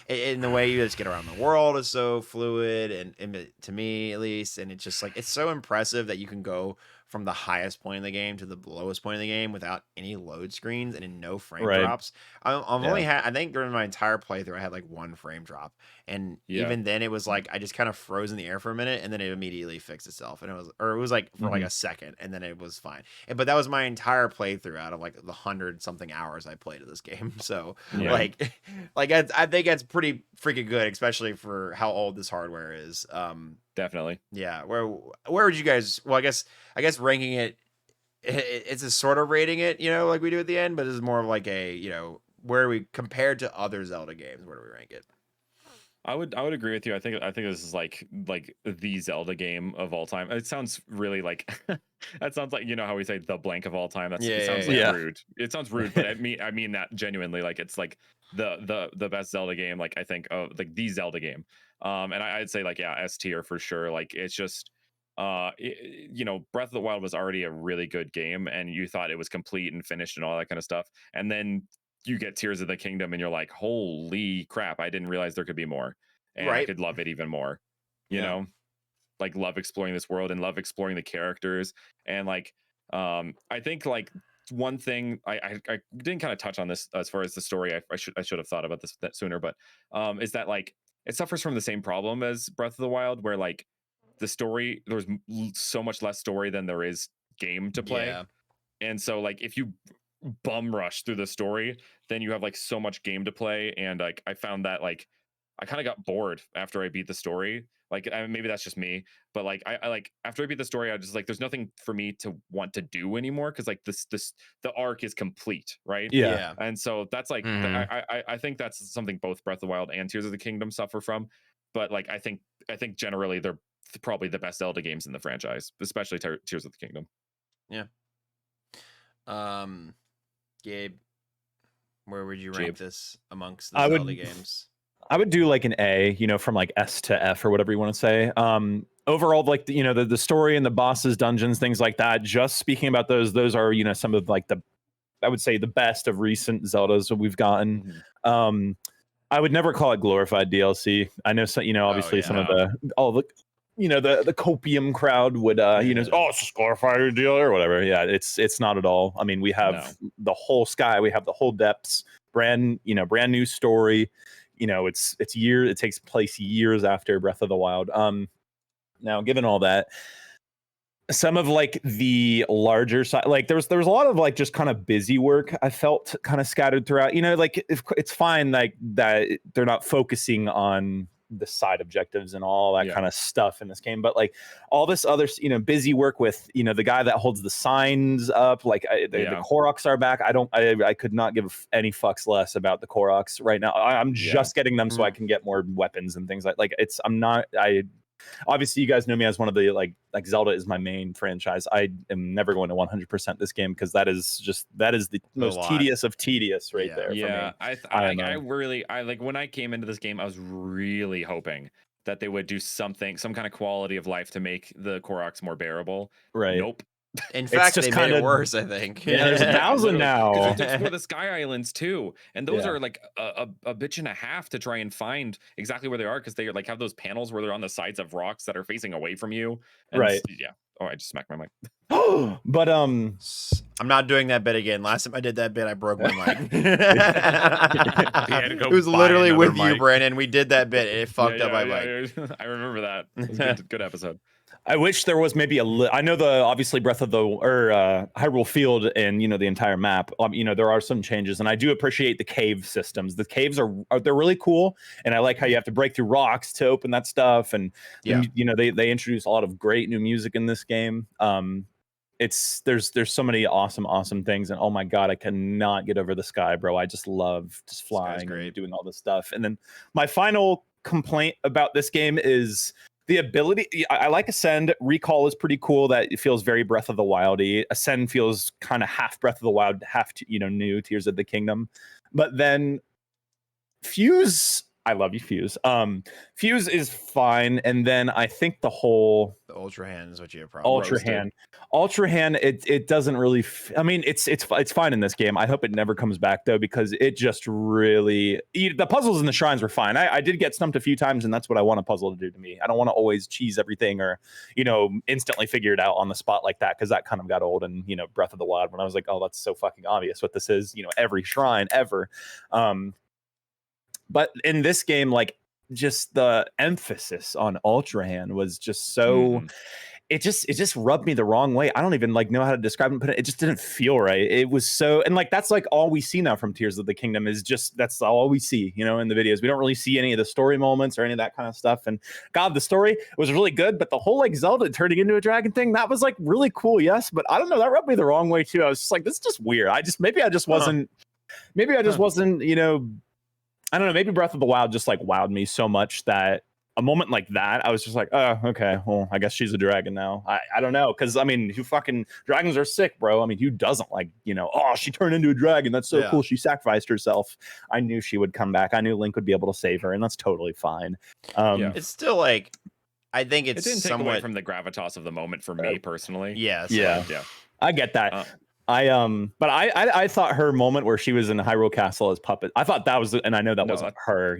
in the way you just get around the world is so fluid, and to me at least, and it's just like it's so impressive that you can go from the highest point in the game to the lowest point in the game without any load screens and in no frame Right. drops. I've only had, I think during my entire playthrough, I had like one frame drop, and even then it was like I just kind of froze in the air for a minute, and then it immediately fixed itself, and it was like for like a second, and then it was fine. But that was my entire playthrough out of like the 100 something hours I played of this game. So like I think that's pretty freaking good, especially for how old this hardware is. Definitely. Yeah. Where would you guys? Well, I guess ranking it's a sort of rating it, like we do at the end, but it's more of like a, where are we compared to other Zelda games? Where do we rank it? I would agree with you. I think this is like the Zelda game of all time. It sounds really like that sounds like, how we say the blank of all time. It sounds like rude. It sounds rude, but I mean that genuinely. Like it's like the best Zelda game. Like I think like the Zelda game. And I'd say like S tier for sure. Like it's just Breath of the Wild was already a really good game, and you thought it was complete and finished and all that kind of stuff, and then you get Tears of the Kingdom and you're like, holy crap, I didn't realize there could be more, and I could love it even more. You know, like love exploring this world and love exploring the characters. And like I think like one thing I didn't kind of touch on this as far as the story. I should have thought about this sooner, but is that like it suffers from the same problem as Breath of the Wild, where like the story, there's so much less story than there is game to play. And so like if you bum rush through the story, then you have like so much game to play. And like I found that like I kind of got bored after I beat the story. Like maybe that's just me, but like I like after I beat the story, I just like there's nothing for me to want to do anymore, because like this the arc is complete, right? Yeah. And so that's like I think that's something both Breath of the Wild and Tears of the Kingdom suffer from. But like I think generally they're probably the best Zelda games in the franchise, especially Tears of the Kingdom. Yeah. Gabe, where would you rank this amongst the Zelda games? I would do like an A, from like S to F or whatever you want to say. Overall, like the story and the bosses, dungeons, things like that. Just speaking about those are some of like I would say the best of recent Zeldas that we've gotten. I would never call it glorified DLC. I know some, obviously some of the copium crowd would oh, it's just glorified deal or whatever. Yeah, it's not at all. I mean, we have the whole sky, we have the whole depths, brand new story. It takes place years after Breath of the Wild. Now, given all that, some of like the larger side, like there was a lot of like just kind of busy work I felt kind of scattered throughout. Like it's fine like that they're not focusing on the side objectives and all that kind of stuff in this game, but like all this other busy work with the guy that holds the signs up, like the Koroks are back. I could not give any fucks less about the Koroks right now. I'm just getting them so I can get more weapons and things like obviously you guys know me as one of the like Zelda is my main franchise. I am never going to 100% this game, because that is the most tedious of tedious right there. Yeah, for me. I really like when I came into this game, I was really hoping that they would do some kind of quality of life to make the Koroks more bearable. Right. Nope. In fact, they made it worse, I think. Yeah, there's 1,000 now. You have to explore the Sky Islands too, and those are like a bitch and a half to try and find exactly where they are, because they like have those panels where they're on the sides of rocks that are facing away from you. And right. Yeah. Oh, I just smacked my mic. But I'm not doing that bit again. Last time I did that bit, I broke my mic. It was literally with you, Brandon. We did that bit, and it fucked up my mic. I remember that. It was a good episode. I wish there was maybe I know obviously Breath of the Hyrule Field and the entire map. There are some changes, and I do appreciate the cave systems. The caves they're really cool, and I like how you have to break through rocks to open that stuff. And they introduce a lot of great new music in this game. There's so many awesome things, and oh my god, I cannot get over the sky, bro. I just love just flying and doing all this stuff. And then my final complaint about this game is the ability. I like Ascend. Recall is pretty cool. That it feels very Breath of the Wild-y. Ascend feels kind of half Breath of the Wild, half new Tears of the Kingdom. But then Fuse I love you, Fuse. Fuse is fine, and then I think the whole Ultra Hand is what you have problem. Ultra Hand. It doesn't really. I mean, it's fine in this game. I hope it never comes back though, because it just really the puzzles and the shrines were fine. I did get stumped a few times, and that's what I want a puzzle to do to me. I don't want to always cheese everything or instantly figure it out on the spot like that, because that kind of got old. And Breath of the Wild, when I was like, oh, that's so fucking obvious what this is. Every shrine ever. But in this game, like, just the emphasis on Ultra Hand was just so it just rubbed me the wrong way. I don't even know how to describe it, but it just didn't feel right. It was so, and that's all we see now from Tears of the Kingdom is just that's all we see, in the videos. We don't really see any of the story moments or any of that kind of stuff. And God, the story was really good, but the whole Zelda turning into a dragon thing, that was really cool, yes. But I don't know, that rubbed me the wrong way too. I was just like, this is just weird. Maybe I just wasn't, I don't know, maybe Breath of the Wild just wowed me so much that a moment like that, I was just like, oh, okay, well, I guess she's a dragon now. I don't know, because who fucking dragons are sick, bro. Who doesn't oh, she turned into a dragon. That's so cool. She sacrificed herself. I knew she would come back. I knew Link would be able to save her, and that's totally fine. It's still I think it didn't take away from the gravitas of the moment for me personally. Yes. Yeah. I get that. But I thought her moment where she was in Hyrule Castle as puppet, I thought that was, and I know that wasn't her,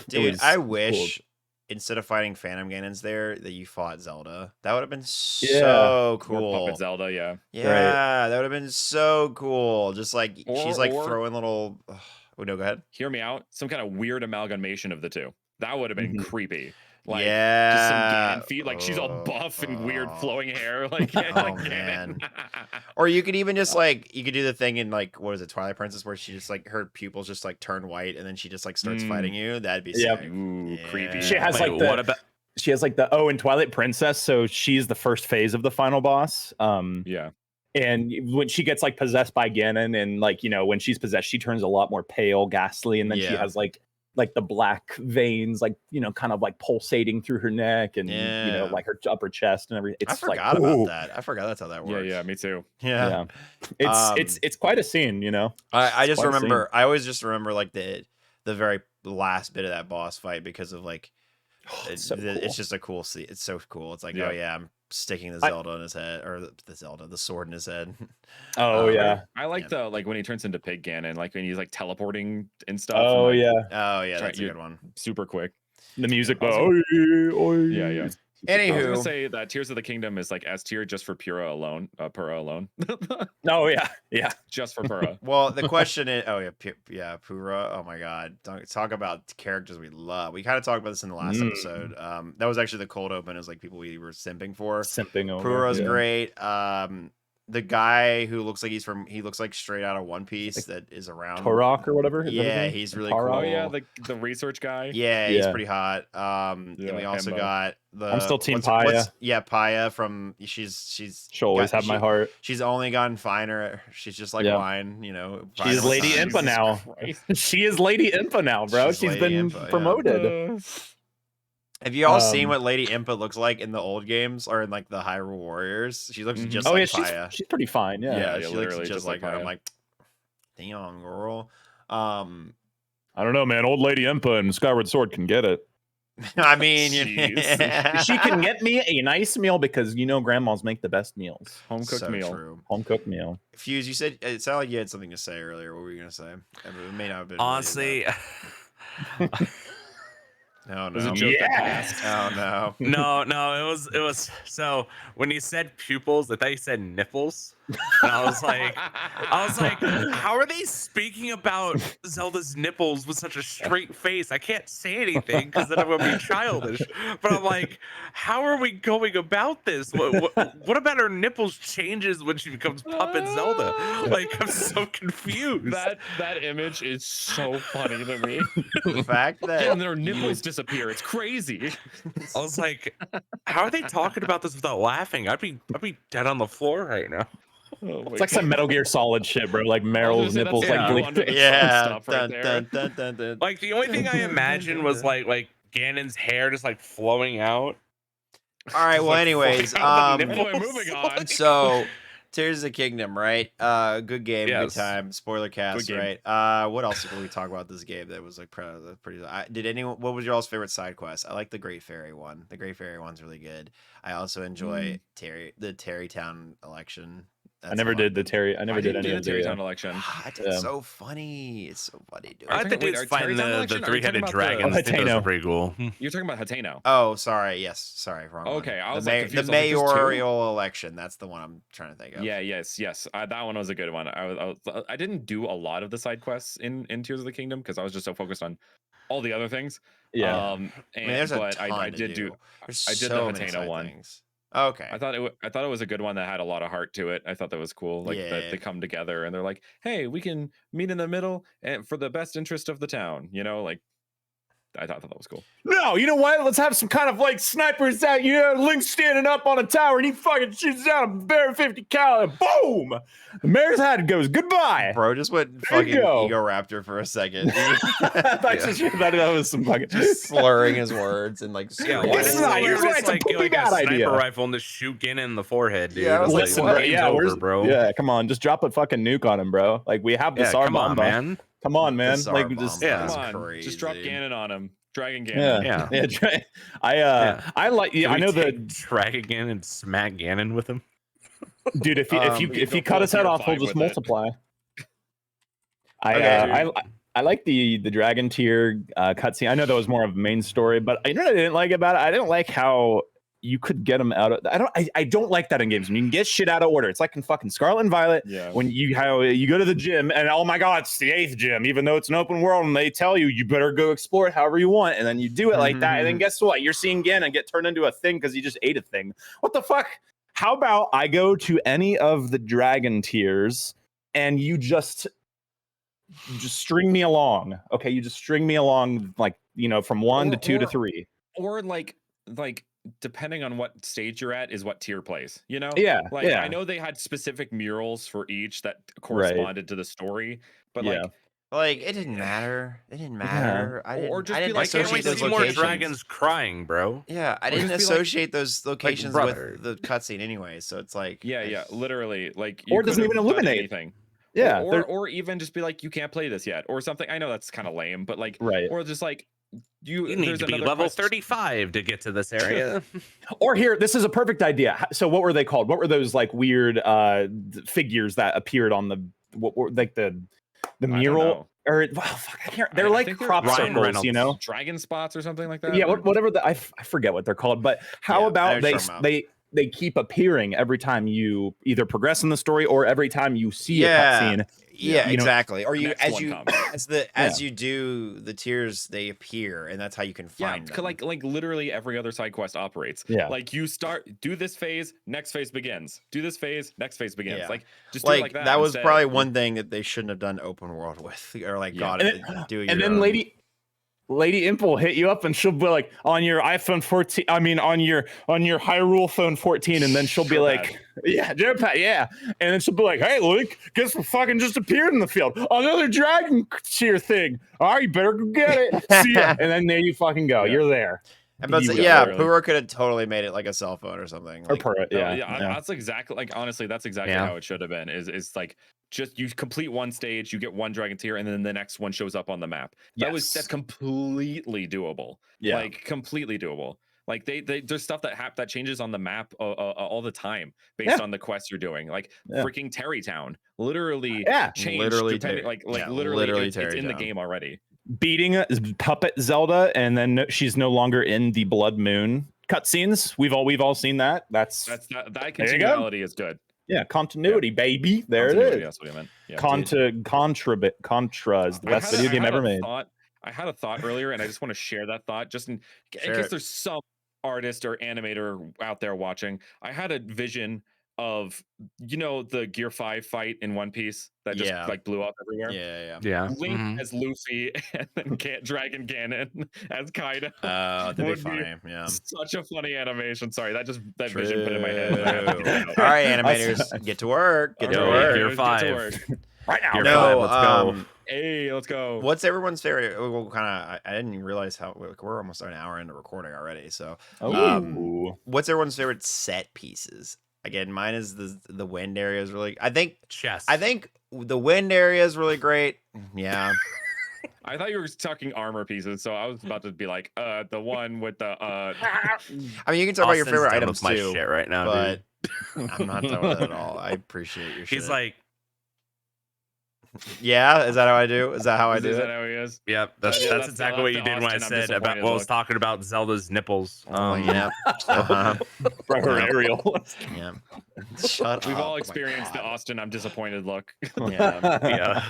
Dude, I wish instead of fighting Phantom Ganons there that you fought Zelda. That would have been so cool. Or puppet Zelda, yeah. That would have been so cool. Just she's throwing little. Oh no, go ahead. Hear me out. Some kind of weird amalgamation of the two. That would have been creepy. Just some Ganon feet, she's all buff and weird flowing hair, man. Or you could even just you could do the thing in what is it, Twilight Princess, where she just her pupils just turn white and then she just starts fighting you. That'd be sick. Ooh, creepy. She has she has in Twilight Princess, so she's the first phase of the final boss. Yeah. And when she gets possessed by Ganon, and when she's possessed, she turns a lot more pale, ghastly, and then she has the black veins, kind of pulsating through her neck and her upper chest and everything. It's I forgot about that. I forgot that's how that works. Yeah, me too. Yeah. It's quite a scene, I just remember. I always just remember the very last bit of that boss fight because of it's just a cool scene. It's so cool. It's oh yeah, I'm sticking the Zelda in his head, or the sword in his head. Oh yeah, I like the when he turns into Pig Ganon, when he's teleporting and stuff. Oh and, yeah, that's a good one. Super quick. The music, yeah. Anywho, I was gonna say that Tears of the Kingdom is S tier just for Pura alone. Oh yeah, just for Pura. Well, the question is, Pura. Oh my God, talk about characters we love. We kind of talked about this in the last episode. That was actually the cold open. Is people we were simping for. Over. Pura's great. The guy who looks he looks straight out of One Piece that is around Turok or whatever. He's really cool. Oh yeah, the research guy. Yeah, he's pretty hot. And we also got I'm still team Paya. Paya from she'll always have my heart. She's only gotten finer. She's just wine, She's Lady Impa now. She is Lady Impa now, bro. She's been promoted. Have you all seen what Lady Impa looks like in the old games or in the Hyrule Warriors? She looks just like Paya. She's pretty fine. Yeah, she looks just like her. I'm like, damn, girl. I don't know, man. Old Lady Impa and Skyward Sword can get it. I mean, she can get me a nice meal because grandmas make the best meals. Home cooked meal. True. Home cooked meal. Fuse, you said it sounded like you had something to say earlier. What were you gonna say? It may not have been. Honestly. Oh no! Oh no! No, it was. So when you said pupils, I thought you said nipples, and I was like, how are they speaking about Zelda's nipples with such a straight face? I can't say anything because then I'm gonna be childish. But I'm like, how are we going about this? What about her nipples changes when she becomes puppet Zelda? I'm so confused. That image is so funny to me. The fact that and their nipples disappear. It's crazy. I was like, how are they talking about this without laughing? I'd be dead on the floor right now. It's like some Metal Gear Solid shit, bro. Meryl's nipples the only thing I imagined was Ganon's hair just flowing out. All right, well anyways, moving on. So Tears of the Kingdom, right? Good game, good Yes. time. Spoiler cast, Good game. right? What else can we talk about this game that was like pretty? Did anyone? What was your all's favorite side quest? I like the Great Fairy one. The Great Fairy one's really good. I also enjoy the Terrytown election. I never did the Terry. I never did any the of the. Terrytown election. It's so funny. It's so funny, dude. I like the Wait, dudes are fighting Terrytown the election? Are you talking three-headed about dragons. the- I think those Hateno. are pretty cool. You're talking about Hateno. Oh, sorry. Yes, sorry, wrong one. Okay, I was the, like the confused. I was like, there's two? mayoral election. That's the one I'm trying to think of. Yeah, yes. That one was a good one. I didn't do a lot of the side quests in Tears of the Kingdom because I was just so focused on all the other things. Yeah. I mean, there's a ton I to did do. do. There's I did so the many Hateno side one. things. Okay. I thought it was a good one that had a lot of heart to it. I thought that was cool. Like that they come together and they're like, "Hey, we can meet in the middle and for the best interest of the town." You know, like I thought that was cool. No, you know what? Let's have some kind of like snipers that Link standing up on a tower and he fucking shoots down a bear 50 caliber. Boom! The mayor's head goes goodbye. Bro, just went There fucking you go. Ego Raptor for a second. I thought that was some fucking Just slurring his words and like Yeah, screaming. why This does is not- the here's player why just it's a like get pretty like a bad idea. sniper rifle and just shoot Ganon in the forehead, dude? Yeah, I was like, Listen, what? bro, Game's yeah, over, where's bro. Yeah, come on, just drop a fucking nuke on him, bro. Like we have the Yeah, come on, Sarbomba. man. Come on, man. The Like Sarbomba. just Yeah. Come That's on, just drop crazy. Ganon on him. Dragon yeah, Ganon. Yeah. I like. Yeah, Can I we know take Dragon Ganon and smack Ganon with him. dude. If you you if go you cut full his head tier off, he'll 5 just with it. multiply. Okay, I like the dragon tier cutscene. I know that was more of main story, but you know what I didn't like about it? I didn't like how you could get them out of. I don't like that in games when you can get shit out of order. It's like in fucking Scarlet and Violet Yeah. when you go to the gym and oh my god, it's the 8th gym, even though it's an open world and they tell you better go explore it however you want, and then you do it like that, and then guess what? You're seeing Ganon get turned into a thing because you just ate a thing. What the fuck? How about I go to any of the dragon tiers and you just string me along? Okay, you just string me along like from 1 to 2 to 3. Or like depending on what stage you're at is what tier plays, Yeah, like yeah. I know they had specific murals for each that corresponded to the story, but Yeah. Like it didn't matter. It didn't matter. I didn't. Or just I be didn't like, Why can't we associate those see more locations. dragons crying, bro? Yeah, I Or didn't just be like- associate those locations brother. with the cutscene anyway. So it's like, yeah, literally, like Or it doesn't could've even done illuminate. anything. Yeah, or even just be like, you can't play this yet, or something. I know that's kind of lame, but like, right. or just like You need there's to be another level quest- 35 to get to this area. Or here, this is a perfect idea. So what were they called? What were those like weird figures that appeared on the what were like the I don't mural? know. Or fuck, I can't. They're I like think they're crop Ryan circles, Reynolds. Dragon spots or something like that. Yeah, or- whatever. I forget what they're called. But how Yeah, I know about what they you're talking about. they keep appearing every time you either progress in the story or every time you see Yeah. a cutscene. yeah, you know, exactly. Or you next as one you comes. as you do the tiers, they appear, and that's how you can Yeah, find them. like literally every other side quest operates. Yeah. Like you do this phase, next phase begins. Do this phase, next phase begins. Yeah. Like just do it like like that. that was instead. probably one thing that they shouldn't have done open world with, or like Yeah. got And it doing. And your then own. Lady Imp will hit you up and she'll be like on your iPhone 14. I mean on your Hyrule phone 14, and then she'll be like, yeah, Jetpack, yeah. And then she'll be like, hey Link, guess what fucking just appeared in the field? Another dragon tier thing. All right, you better go get it. See ya. And then there you fucking go. Yeah. You're there. I'm about to say, You- yeah, literally. Pura could have totally made it like a cell phone or something. Or Like, per, No, yeah. that's exactly like honestly, that's exactly Yeah. how it should have been. Is like just you complete one stage, you get one dragon tier, and then the next one shows up on the map. That's Yes. completely doable. Yeah. Like completely doable. Like they there's stuff that changes on the map all the time based Yeah. on the quests you're doing. Like Yeah. freaking Terrytown, literally Yeah. changed Literally depending, Terry- like yeah, literally, literally it's in the Terrytown. game already. Beating a puppet Zelda, and then she's no longer in the Blood Moon cutscenes. We've all seen that. That's That There you go. continuality is good. yeah, continuity, baby. There Continuity, it is. That's what I meant. Yeah. Contra is the I best had a- video I game had ever a made. I had a thought earlier, and I just want to share that thought. Just in Share case it. there's some artist or animator out there watching. I had a vision of the Gear 5 fight in One Piece that just Yeah. like blew up everywhere. yeah. Yeah. Link Mhm. as Luffy and then Dragon Ganon as Kaido. That'd be Would be funny. Yeah. Such a funny animation. Sorry, that vision put in my head. I had to get it out. All right, animators, get to work. Get to All work. right, Gear get to 5. work. Right now. Gear No, 5, let's go. Hey, let's go. What's everyone's favorite? Well, kind of. I didn't realize how we're almost an hour into recording already. So, Oh, what's everyone's favorite set pieces Again, mine is the wind area is really. I think Chess. the wind area is really great. Yeah. I thought you were talking armor pieces, so I was about to be like, the one with the I mean, you can talk about your Austin's favorite done items with my too, shit right now, but dude. I'm not done with it at all. I appreciate your shit. He's like, yeah, is that how I do? Is that how I do is that it? how he is? yep, that's That's exactly what you did when I Austin, I'm said about disappointed well, I was look. talking about Zelda's nipples. Yeah. Uh-huh. Bro, her Yep. Ariel. Yeah. Shut up. We've all Oh my experienced the God. Austin, I'm disappointed look. Yeah. Yeah.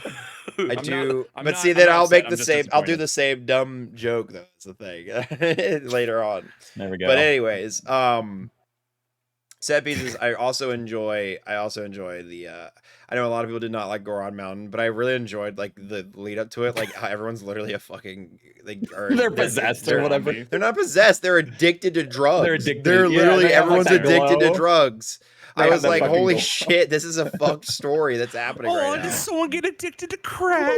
I I'm do, not- but I'm see, not then I'll upset, make I'm the just same. I'll do disappointed. the same dumb joke though. That's the thing later on. There we go. But anyways, set pieces. I also enjoy the. I know a lot of people did not like Goron Mountain, but I really enjoyed like the lead up to it. Like how everyone's literally a fucking They're possessed or whatever. They're not possessed. They're addicted to drugs. They're addicted. They're Yeah, literally they have, like, everyone's that addicted to glow. drugs. They I have was that like, fucking holy glow. shit, this is a fucked story that's happening Oh, right did now. someone get addicted to crack?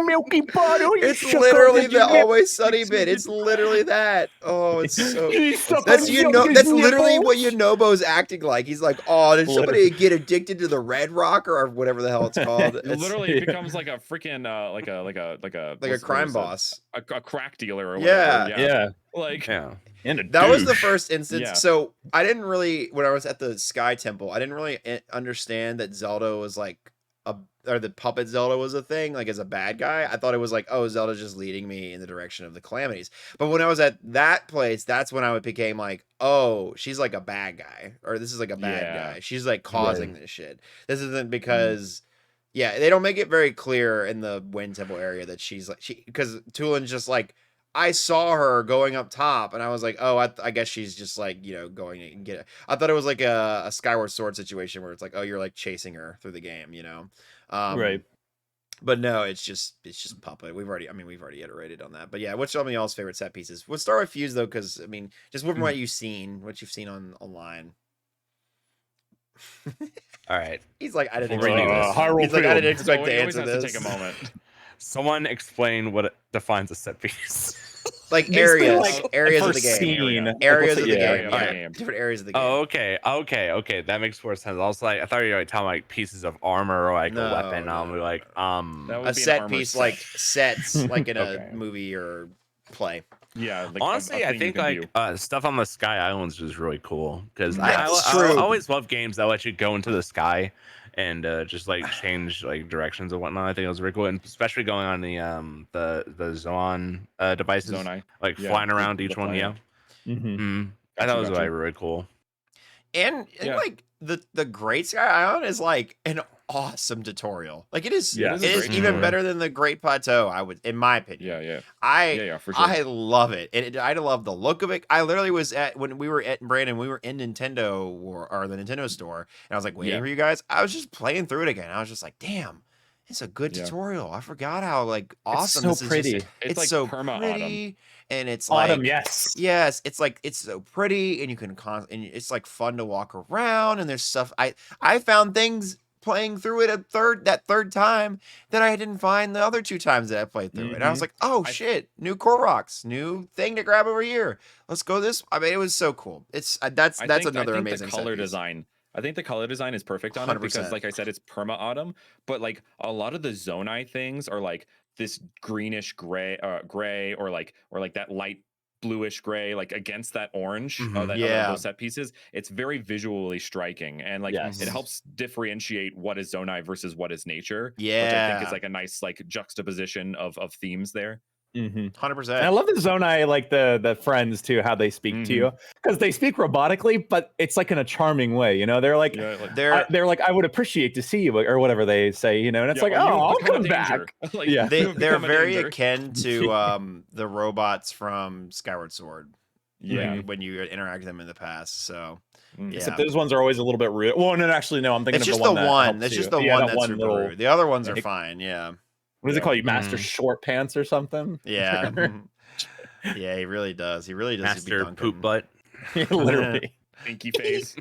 It's literally the Always Sunny bit. It's literally that. Oh, it's so. That's That's literally what Yunobo's acting like. He's like, oh, did somebody get addicted to the Red Rock or whatever the hell it's called? It's Literally, it becomes like a freaking like a like a crime boss. a crack dealer or Yeah. whatever. Yeah. Like Yeah. And a That was the douche. first instance. Yeah. So I didn't really, when I was at the Sky Temple, I didn't really understand that Zelda was like or the puppet Zelda was a thing, like as a bad guy. I thought it was like, oh, Zelda's just leading me in the direction of the calamities. But when I was at that place, that's when I became like, oh, she's like a bad guy, or this is like a bad Yeah. guy. She's like causing this shit. This isn't because. Yeah, they don't make it very clear in the Wind Temple area that she's like because Tulin's just like I saw her going up top and I was like, oh, I guess she's just like going and get it. I thought it was like a Skyward Sword situation where it's like, oh, you're like chasing her through the game, Right. But no, it's just puppet. We've already iterated on that. But yeah, what's some of y'all's favorite set pieces? We'll start with Fuse though, because I mean, just from what you've seen online. All right. He's like, I didn't We'll redo this. Hyrule He's like, I Field. didn't expect So to he always answer has this. to take a moment. Someone explain what defines a set piece. Like Basically, areas, like, areas of the first game, scene. areas of the Yeah, game, yeah. yeah, different areas of the game. Oh, okay. That makes more sense. I was like, I thought you were like talking like pieces of armor or like No, a weapon. no, I'm no, like, That would a be an set armor piece set. like sets, like in Okay. a movie or play. Yeah. Like honestly, a I thing you think can like view. stuff on the Sky Islands was really cool because That's I true. always love games that let you go into the sky and just like change like directions and whatnot. I think it was really cool, and especially going on the Zoan devices, Zonai. like Yeah, flying around the each one. planet. Yeah, Mm-hmm. I thought it was Gotcha. like really cool. And Yeah. like the Great Sky Island is like an awesome tutorial. Like it is, Yeah, it it is a is great even tutorial. better than the Great Plateau. I would, in my opinion. Yeah. I Yeah, for sure. I love it. I love the look of it. I literally was when we were at Brandon, we were in Nintendo or the Nintendo store, and I was like waiting Yeah. for you guys. I was just playing through it again. I was just like, damn, it's a good Yeah. tutorial. I forgot how like awesome so this is. pretty. Just, It's like so perma pretty, and it's Autumn, like yes. yes, it's like it's so pretty, and you can and it's like fun to walk around, and there's stuff. I found things playing through it that third time that I didn't find the other two times that I played through it. And I was Mhm. like, oh I- shit, new Koroks, new thing to grab over here. Let's go this. I mean, it was so cool. It's that's I another think amazing the color set piece. design. I think the color design is perfect on it because, 100%. like I said, it's perma autumn. But like a lot of the Zonai things are like this greenish gray, or like that light bluish gray, like against that orange. Mhm. Yeah. Those set pieces. It's very visually striking, and like Yes. it helps differentiate what is Zonai versus what is nature. Which I think Yeah. is like a nice like juxtaposition of themes there. Mm-hmm. 100%. And I love the Zonai, like the friends too, how they speak to you, because they speak robotically, but it's like in a charming way. They're like, Yeah, like, They're I would appreciate to see you, or whatever they say. And it's yeah, like, or you oh, I'll become a come back. danger. Like, Yeah. you have they're become a very danger. akin to the robots from Skyward Sword. Yeah. When you interact with them in the past. So Mm. yeah. Except those ones are always a little bit rude. Well, no, actually, no. I'm thinking It's of just the one. the one. That That's helps just you. the Yeah, one that that's one super little. rude. The other ones are Yeah. fine. Yeah. What does it Yeah. call you? Master Mhm. Short Pants or something? Yeah. Yeah, he really does. He really does. Master poop butt. Literally. Pinky face.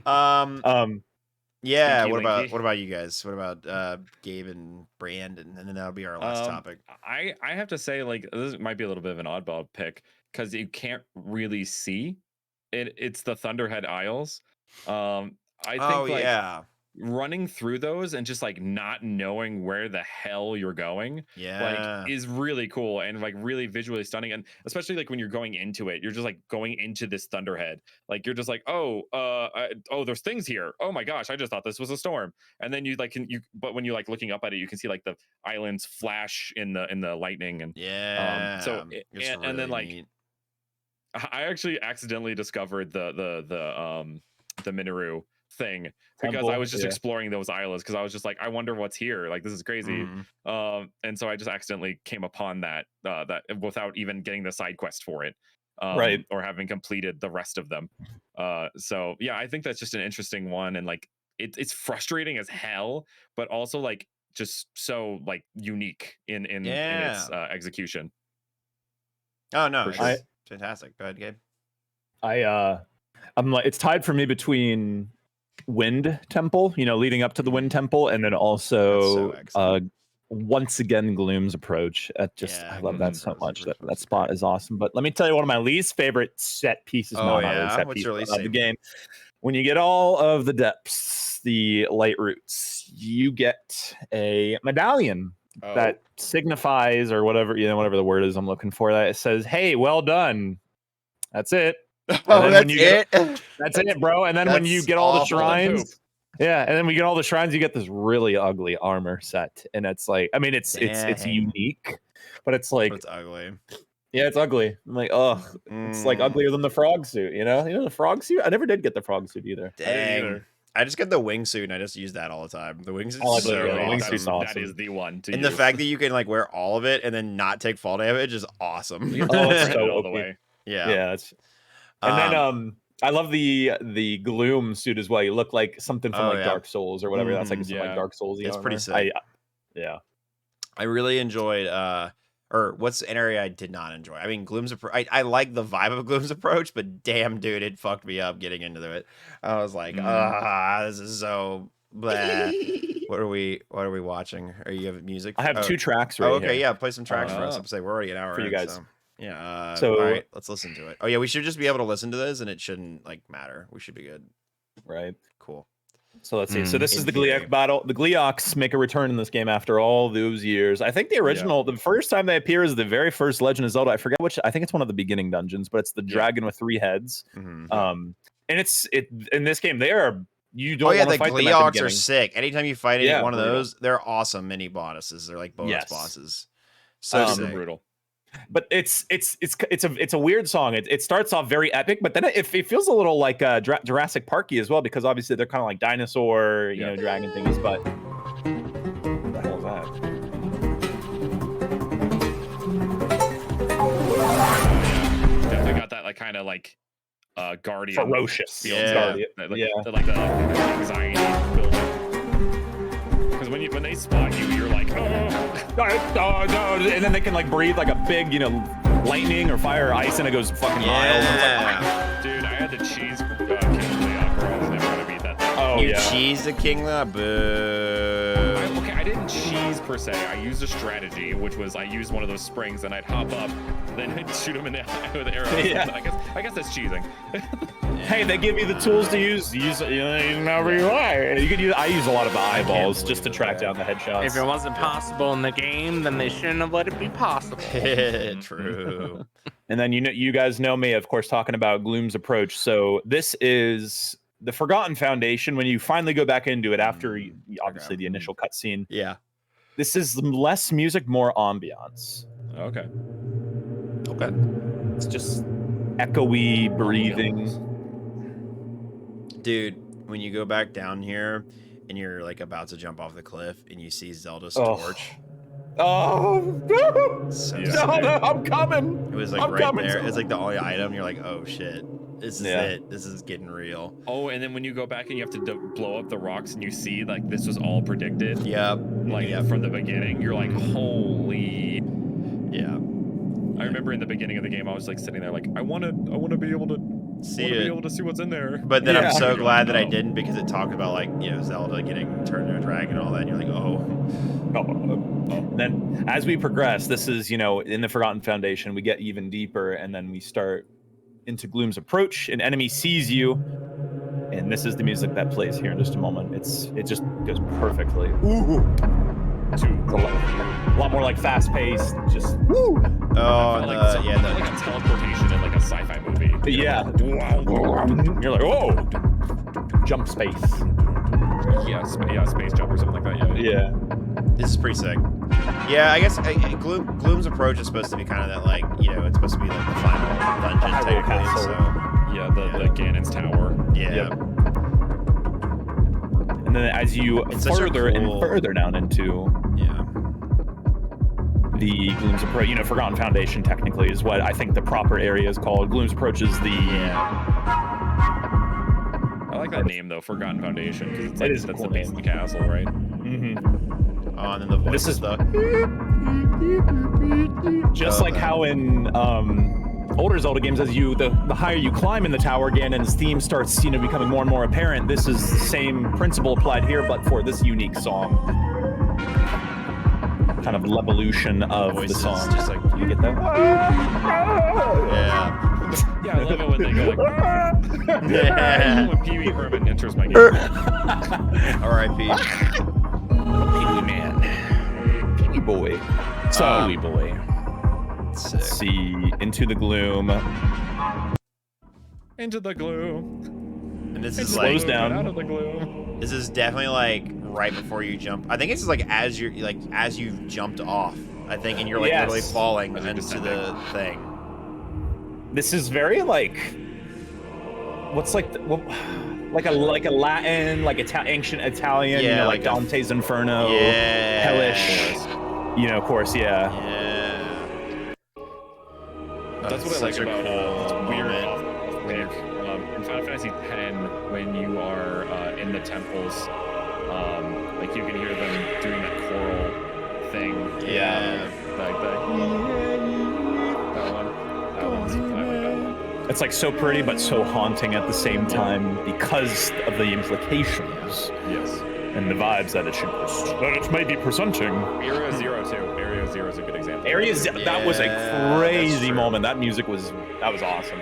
Yeah. Stinky What Winky. about you guys? What about Gabe and Brandon? And then that'll be our last topic. I have to say, like, this might be a little bit of an oddball pick because you can't really see it's the Thunderhead Isles. I think Oh like yeah, running through those and just like not knowing where the hell you're going like is really cool and like really visually stunning, and especially like when you're going into it, you're just like going into this thunderhead, like you're just like, oh there's things here, oh my gosh, I just thought this was a storm. And then you like but when you're like looking up at it, you can see like the islands flash in the lightning, and and then like neat. I actually accidentally discovered the Minoru thing because Temple, I was just yeah. exploring those islands because I was just like, I wonder what's here. Like, this is crazy. Mhm. And so I just accidentally came upon that that without even getting the side quest for it, Right. or having completed the rest of them. So yeah, I think that's just an interesting one, and like it's frustrating as hell, but also like just so like unique in its execution. Oh no, For it's sure. fantastic. Go ahead, Gabe. I'm like, it's tied for me between Wind Temple, you know, leading up to the Wind Temple, and then also That's so excellent. once again Gloom's approach. I love that so much. That spot is awesome. But let me tell you one of my least favorite set pieces. Oh not really yeah, set what's piece, your least of the favorite? game. When you get all of the depths, the light roots, you get a medallion that signifies, or whatever, you know, whatever the word is I'm looking for, that it says, "Hey, well done." That's it. Oh, that's it. That's it, bro. And then when you get all the shrines, and then we get all the shrines, you get this really ugly armor set, and it's like, I mean, it's unique, but it's like, it's ugly. Yeah, it's ugly. I'm like, oh, it's like uglier than the frog suit. You know, the frog suit. I never did get the frog suit either. Dang. I just get the wingsuit and I just use that all the time. The wingsuit's the awesome. Awesome. That is the one to and use. the fact that you can like wear all of it and then not take fall damage is awesome. It's so all the way. Yeah. It's, and then I love the Gloom suit as well. You look like something from like Dark Souls or whatever. That's like some like Dark Souls. It's pretty sick. I really enjoyed or what's an area I did not enjoy? I mean, Gloom's approach. I like the vibe of Gloom's approach, but damn, dude, it fucked me up getting into it. I was like, this is so blah. What are we watching? Are you have music? I have 2 tracks right okay, here. yeah, play some tracks for us. I'm saying we're already an hour for you guys. So. Yeah. So all right, let's listen to it. Oh yeah, we should just be able to listen to this, and it shouldn't like matter. We should be good. Right. Cool. So let's see. So this is the Gleeok battle. The Gleeoks make a return in this game after all those years. I think the original, the first time they appear is the very first Legend of Zelda. I forget which. I think it's one of the beginning dungeons, but it's the dragon with 3 heads. And it's in this game they are. You don't. The Gleeoks are sick. Anytime you fight any one of those, they're awesome mini bosses. They're like bonus bosses. So sick. Brutal. But it's a weird song. It starts off very epic, but then it feels a little like Jurassic Parky as well, because obviously they're kind of like dinosaur, you know, dragon things. But what the hell is that? Definitely got that like kind of like guardian ferocious. The anxiety building. Because when they spot you, you're like, and then they can like breathe like a big, you know, lightning or fire or ice, and it goes fucking miles. Like, dude, I had to cheese King Leon, bro. I was never gonna beat that thing. Oh, you cheese the King Leon? Boo. I didn't cheese per se. I used a strategy, which was I used one of those springs and I'd hop up, then I'd shoot him in the eye with arrows. I guess that's cheesing. Hey, they give you the tools to use however you like. You could use. I use a lot of eyeballs just to track down the headshots. If it wasn't possible in the game, then they shouldn't have let it be possible. True. And then you guys know me, of course, talking about Gloom's approach. So this is the Forgotten Foundation. When you finally go back into it after obviously the initial cutscene. Yeah. This is less music, more ambiance. Okay. It's just echoey breathing. Dude, when you go back down here and you're like about to jump off the cliff and you see Zelda's torch. Oh, no, I'm coming. It was like there. It's like the only item. You're like, oh shit. This is it. This is getting real. Oh, and then when you go back and you have to blow up the rocks and you see like this was all predicted. Yep. From the beginning, you're like, holy. Yeah. I remember in the beginning of the game, I was like sitting there like, I want to be able to be able to see what's in there. But then I'm so glad that I didn't, because it talked about like, you know, Zelda getting turned into a dragon and all that. And you're like, And then as we progress, this is, you know, in the Forgotten Foundation, we get even deeper, and then we start into Gloom's approach. An enemy sees you, and this is the music that plays here in just a moment. It just goes perfectly. Ooh. It's a lot more like fast paced. Just woo. Oh, like a teleportation in like a sci-fi movie. Yeah. You're like, whoa. Jump space. Yeah, space jump or something like that. Yeah. This is pretty sick. Yeah, I guess Gloom's approach is supposed to be kind of that, like, you know, it's supposed to be like the final dungeon technically. So yeah, the Ganon's tower. yeah. Yep. And then as you further and further down into the Gloom's approach, you know, Forgotten Foundation technically is what I think the proper area is called. Gloom's approach is the I like that name though, Forgotten Foundation, because it's like, that's cool the base of the castle, right? Mm-hmm. Oh, and then the voice this is the just like how in older Zelda games, as the higher you climb in the tower, Ganon's theme starts, you know, becoming more and more apparent. This is the same principle applied here, but for this unique song. Kind of evolution of the song. Just like, you get that? Yeah. Yeah, I love it when they go like. Yeah. When Pee Wee Herman enters my game. R.I.P. Pee Wee man. Pee Wee boy. So, Pee Wee boy. Let's see. Into the Gloom. Into the gloom. And this is slows like down. Out of the gloom. This is definitely like right before you jump. I think it's like as you've jumped off. I think, and you're like literally falling into the thing. This is very like, what's like, like a Latin, like ancient Italian, you know, like Dante's Inferno, hellish, you know, of course, Yeah. That's what I like about it's weird. In Final Fantasy X, when you are in the temples, like you can hear them doing that choral thing. Yeah. Like that one. I like that one. It's like so pretty, but so haunting at the same time because of the implications. Yes. And the vibes that it may be presenting. Area Zero too. Area Zero is a good example. That was a crazy moment. That music was awesome.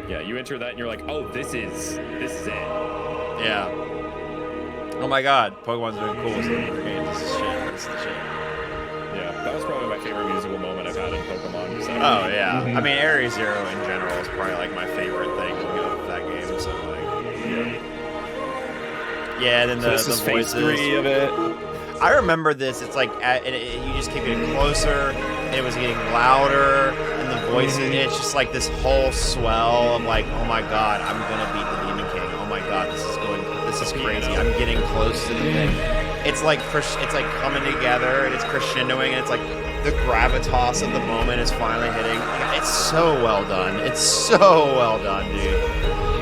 Yeah, you enter that and you're like, oh, this is it. Yeah. Oh my God, Pokemon's doing cool with the games. This is shit. This is the shit. Yeah, that was probably my favorite musical moment I've had in Pokemon. So. Oh yeah, I mean Area Zero in general is probably like my favorite thing of that game. So like, yeah. Then this is voices. phase 3 of it. I remember this. It's like you just keep getting closer. And it was getting louder, and the voices. And it's just like this whole swell of like, oh my God, I'm gonna beat the Demon King. Oh my God, this is crazy. I'm getting close to the thing. It's like coming together, and it's crescendoing, and it's like the gravitas of the moment is finally hitting. It's so well done. It's so well done, dude.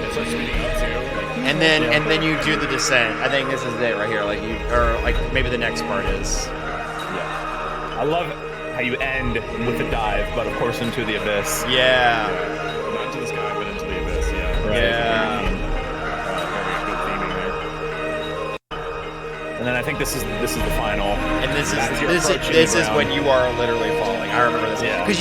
It's like speeding up too. And then you do the descent. I think this is it right here. Like maybe the next part is. Yeah. I love how you end with a dive, but of course into the abyss. Yeah. Not into the sky, but into the abyss. Yeah. Right. Yeah. Very good theming there. And then I think this is the final. And this is when you are literally falling. I remember this. Yeah. Because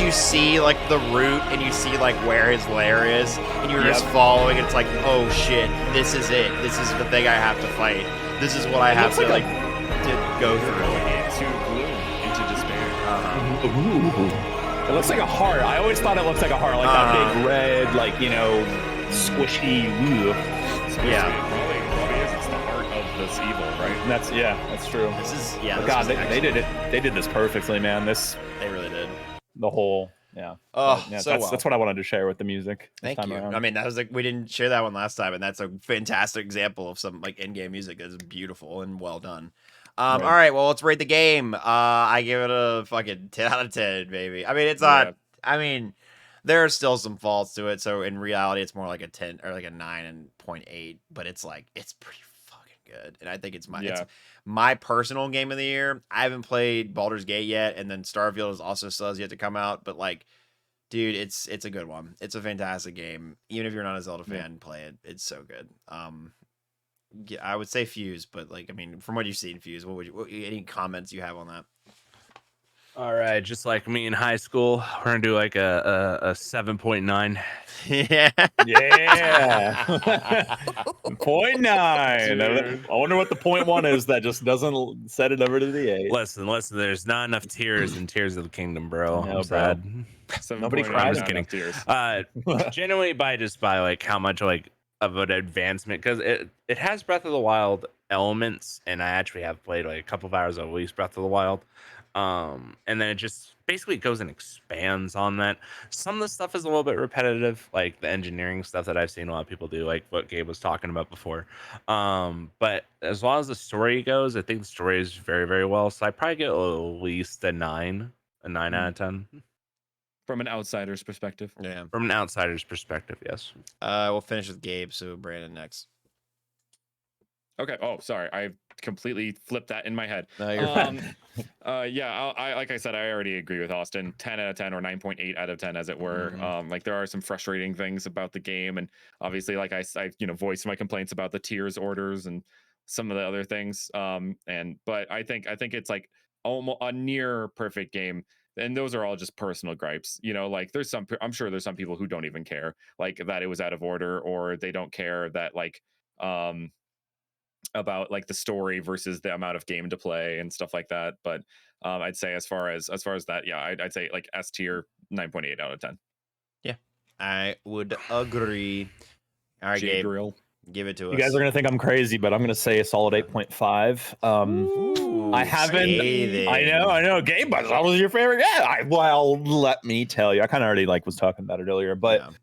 you see like the route, and you see like where his lair is, and you're just following. And it's like, oh shit, this is it. This is the thing I have to fight. This is what I have to go through. Into gloom, into despair. It looks like a heart. I always thought it looked like a heart, like that big red, like, you know, squishy. Yeah. Probably is. It's the heart of this evil, right? That's true. This is God, they did it. They did this perfectly, man. They really did. The whole Oh, yeah, so that's what I wanted to share with the music. Thank this time you. around. I mean, that was like we didn't share that one last time, and that's a fantastic example of some like in-game music that is beautiful and well done. All right, well, let's rate the game. I give it a fucking 10 out of 10, baby. I mean, it's not. Yeah. I mean, there are still some faults to it. So in reality, it's more like a 10 or like a 9.8. But it's like it's pretty fucking good, and I think it's my personal game of the year. I haven't played Baldur's Gate yet, and then Starfield is also still has yet to come out. But like, dude, it's a good one. It's a fantastic game. Even if you're not a Zelda fan, play it. It's so good. Yeah, I would say Fuse, but like, I mean, from what you've seen, Fuse, what any comments you have on that? All right, just like me in high school, we're gonna do like a 7.9. Yeah. Yeah. 0.9. Dude. I wonder what the 0.1 is that just doesn't set it over to the 8. Listen, there's not enough tears in Tears of the Kingdom, bro. No, I'm sad. Nobody 7.9, cried. I'm just not kidding. enough tears. Genuinely by like how much like of an advancement, because it has Breath of the Wild elements, and I actually have played like a couple of hours of at least Breath of the Wild. And then it just basically goes and expands on that. Some of the stuff is a little bit repetitive, like the engineering stuff that I've seen a lot of people do, like what Gabe was talking about before. But as long as the story goes, I think the story is very, very well. So I probably get at least a 9 out of 10. From an outsider's perspective. Yeah. From an outsider's perspective, yes. We'll finish with Gabe. So Brandon next. Okay. Oh, sorry. I completely flipped that in my head. No, you're fine. Yeah, I like I said, I already agree with Austin. 10 out of 10 or 9.8 out of 10, as it were. Like there are some frustrating things about the game, and obviously, like I voiced my complaints about the tiers orders and some of the other things. But I think it's like almost a near perfect game. And those are all just personal gripes, like I'm sure there's some people who don't even care, like that it was out of order, or they don't care that like about like the story versus the amount of game to play and stuff like that. But I'd say as far as that, yeah, I'd say like S tier, 9.8 out of 10. Yeah, I would agree. All right, Gabe, Grill. give it to us. You guys are gonna think I'm crazy, but I'm gonna say a solid 8.5. Ooh, I haven't. scathing. I know. Gabe, what was your favorite? Yeah. Well, let me tell you. I kind of already was talking about it earlier, but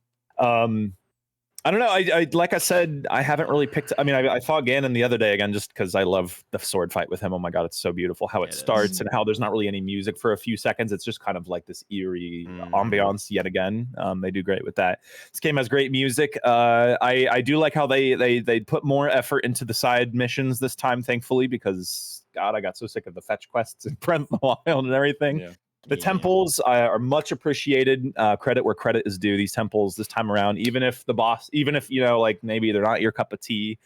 I don't know. I like I said, I haven't really picked. I mean, I fought Ganon the other day again just because I love the sword fight with him. Oh my god, it's so beautiful how it starts and how there's not really any music for a few seconds. It's just kind of like this eerie ambiance yet again. They do great with that. This game has great music. I do like how they put more effort into the side missions this time, thankfully, because God, I got so sick of the fetch quests in Breath of the Wild and everything. Yeah. The temples are much appreciated. Credit where credit is due. These temples this time around, even if like maybe they're not your cup of tea,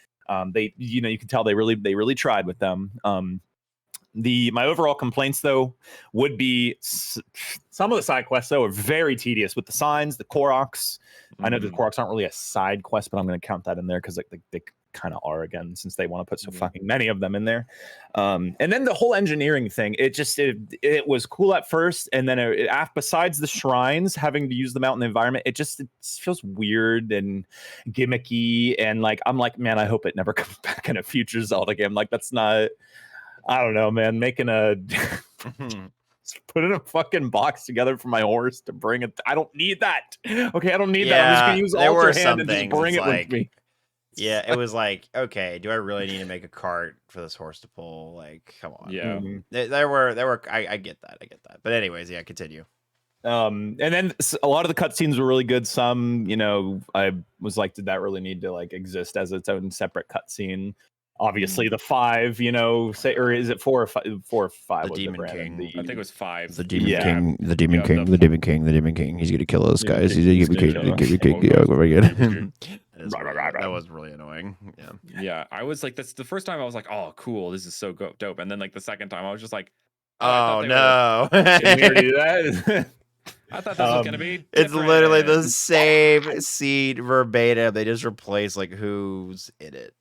they you can tell they really tried with them. My overall complaints though would be some of the side quests though are very tedious with the signs, the Koroks. I know the Koroks aren't really a side quest, but I'm going to count that in there because they kind of are again since they want to put so fucking many of them in there. And then the whole engineering thing, it was cool at first, and then besides the shrines having to use them out in the environment, it feels weird and gimmicky, and like I'm like, man, I hope it never comes back in a future Zelda game. Like that's not, I don't know, man, making a putting a fucking box together for my horse to bring it. I don't need that. Okay, I don't need that. I'm just gonna use Alter Hand and just bring it with me. Yeah, it was like, okay, do I really need to make a cart for this horse to pull? Like, come on. Yeah. There were. I get that. But anyways, yeah, continue. And then a lot of the cutscenes were really good. Some, I was like, did that really need to like exist as its own separate cutscene? Obviously, the 5, or is it 4 or 5? 4 or 5? The Demon King. I think it was 5. The Demon King. The Demon King. The Demon King. The Demon King. He's gonna kill those guys. He's gonna kill. Yeah, very good. That was really annoying. Yeah. I was like, that's the first time I was like, oh, cool, this is so dope. And then like the second time, I was just like, oh no. Did we already do that? I thought this was gonna be. It's literally the same scene verbatim. They just replace like who's in it.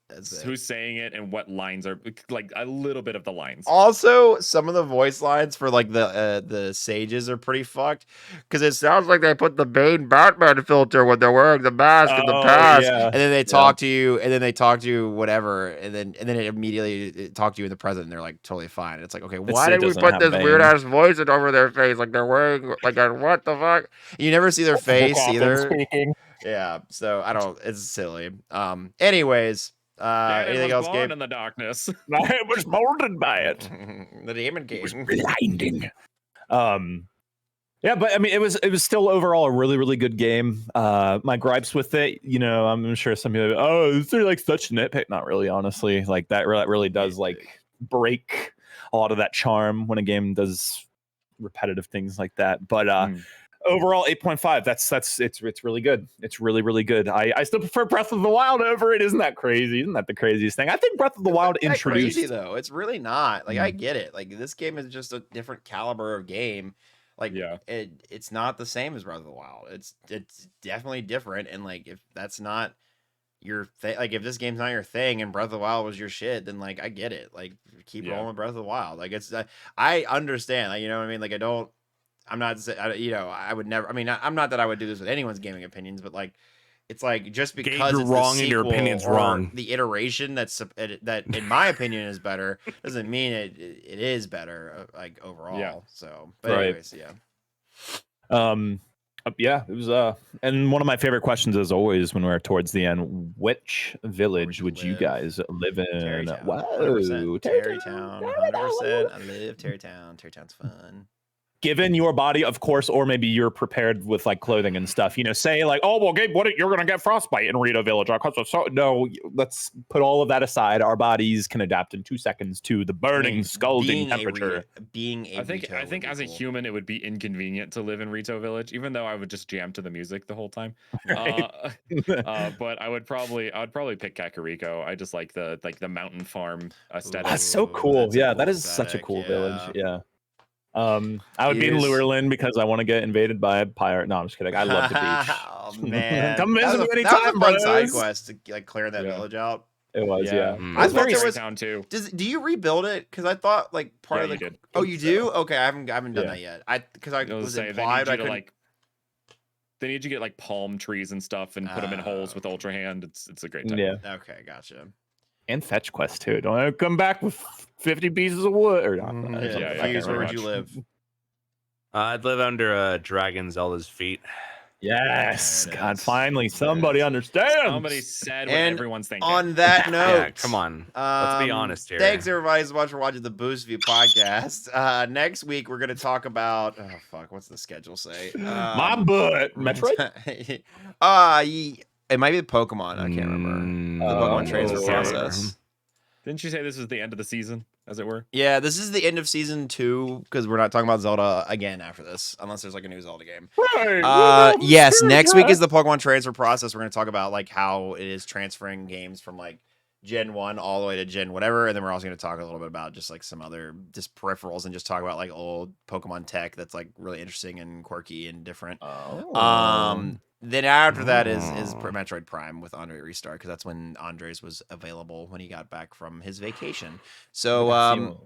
Who's saying it and what lines are like a little bit of the lines. Also, some of the voice lines for like the sages are pretty fucked because it sounds like they put the Bane Batman filter when they're wearing the mask in the past, and then they talk to you, and then they talk to you whatever, and then it immediately talk to you in the present, and they're like totally fine. It's like, okay, why did we put this weird ass voice over their face like they're wearing like what the fuck? You never see their face either. Yeah, so I don't. It's silly. Anyways. Anything else, Gabe? In the darkness. I was molded by it. The Demon King. It was blinding. Yeah, but I mean, it was still overall a really, really good game. My gripes with it, I'm sure some people, is there like such nitpick? Not really, honestly. Like that really does like break a lot of that charm when a game does repetitive things like that. But Overall 8.5. It's really good. It's really good. I still prefer Breath of the Wild over it. Isn't that crazy? Isn't that the craziest thing? I think Breath of the Wild It's not introduced crazy though. It's really not. Like I Mm. get it. Like this game is just a different caliber of game. Like Yeah. it's not the same as Breath of the Wild. It's definitely different. And like if that's not your thing, like if this game's not your thing and Breath of the Wild was your shit, then like I get it. Like keep Yeah. rolling with Breath of the Wild. Like it's I understand. Like you know what I mean. Like I'm not you know I would never. I mean I'm not that I would do this with anyone's gaming opinions, but like. It's like just Gabe, because you're it's wrong the and your sequel opinion's or wrong. the iteration that in my opinion is better doesn't mean it is better like overall. Yeah. So, but Right. anyways, yeah. Yeah, it was and one of my favorite questions as always when we're towards the end, which village would you live? guys live in? Terrytown. Wow, 100%. Terrytown. 100%. I live Terrytown. Terrytown's fun. Given your body, of course, or maybe you're prepared with like clothing and stuff, you know, say like, oh, well, Gabe, you're going to get frostbite in Rito Village. No, let's put all of that aside. Our bodies can adapt in 2 seconds to the burning, scalding temperature. I think as a human, it would be inconvenient to live in Rito Village, even though I would just jam to the music the whole time. But I would probably pick Kakariko. I just like the mountain farm aesthetic. That's so Ooh, cool. that's a Yeah, cool that is such a aesthetic, cool yeah. village. Yeah. I would be in Lurelin because I want to get invaded by a pirate. No, I'm just kidding. I love the beach. Oh man, Come visit me that anytime, was a fun side bros. quest to like clear that Yeah. village out. It was, yeah. I It's thought very there was- town too. Do you rebuild it? Because I thought like part Yeah, of the. you did. Oh, you do? Okay, I haven't done Yeah. that yet. Because I I was was say, implied I they need you to couldn't. like. They need you to get like palm trees and stuff and put them in holes with Ultra Hand. It's a great time. Yeah. Okay, gotcha. And fetch quest too. Don't I come back with 50 pieces of wood or not? Mhm, yeah, yeah, yeah, Hughes, where pretty would you much. live? I'd live under Dragon Zelda's feet. Yes. There it God, is. finally There it somebody is. understands. Somebody said what And everyone's thinking. On that note, Yeah, come on. Let's be honest here. Thanks everybody so much for watching the Boost View podcast. Next week we're gonna talk about what's the schedule say? My butt. Metroid? it might be the Pokemon. I can't remember. The Pokemon transfer Oh. process. Didn't you say this is the end of the season, as it were? Yeah, this is the end of season 2 because we're not talking about Zelda again after this, unless there's like a new Zelda game. Right. Yes, next week is the Pokemon transfer process. We're going to talk about like how it is transferring games from like Gen 1 all the way to Gen whatever, and then we're also going to talk a little bit about just like some other just peripherals and just talk about like old Pokemon tech that's like really interesting and quirky and different. Then after that is Metroid Prime with Andre Restart because that's when Andres was available when he got back from his vacation. So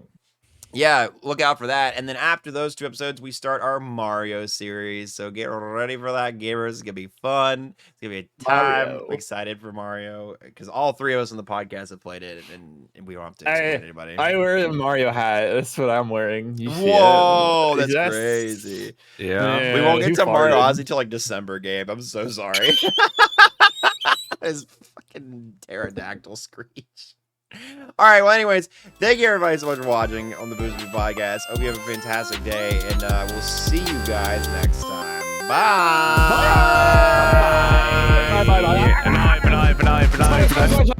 yeah, look out for that. And then after those 2 episodes, we start our Mario series. So get ready for that, gamers. It's gonna be fun. It's gonna be a time. Mario. I'm excited for Mario because all 3 of us in the podcast have played it, and we don't have to explain to anybody. I wear a Mario hat. That's what I'm wearing. You see Whoa, it? that's Yes. crazy. Yeah. We won't who get to Mario farted? Odyssey till like December, Gabe. I'm so sorry. His fucking pterodactyl screech. All right. Well, anyways, thank you everybody so much for watching on the Boost View podcast. Hope you have a fantastic day, and we'll see you guys next time. Bye. Bye. Bye. Bye. Bye. Bye. Bye. Bye. Bye. Bye. Bye.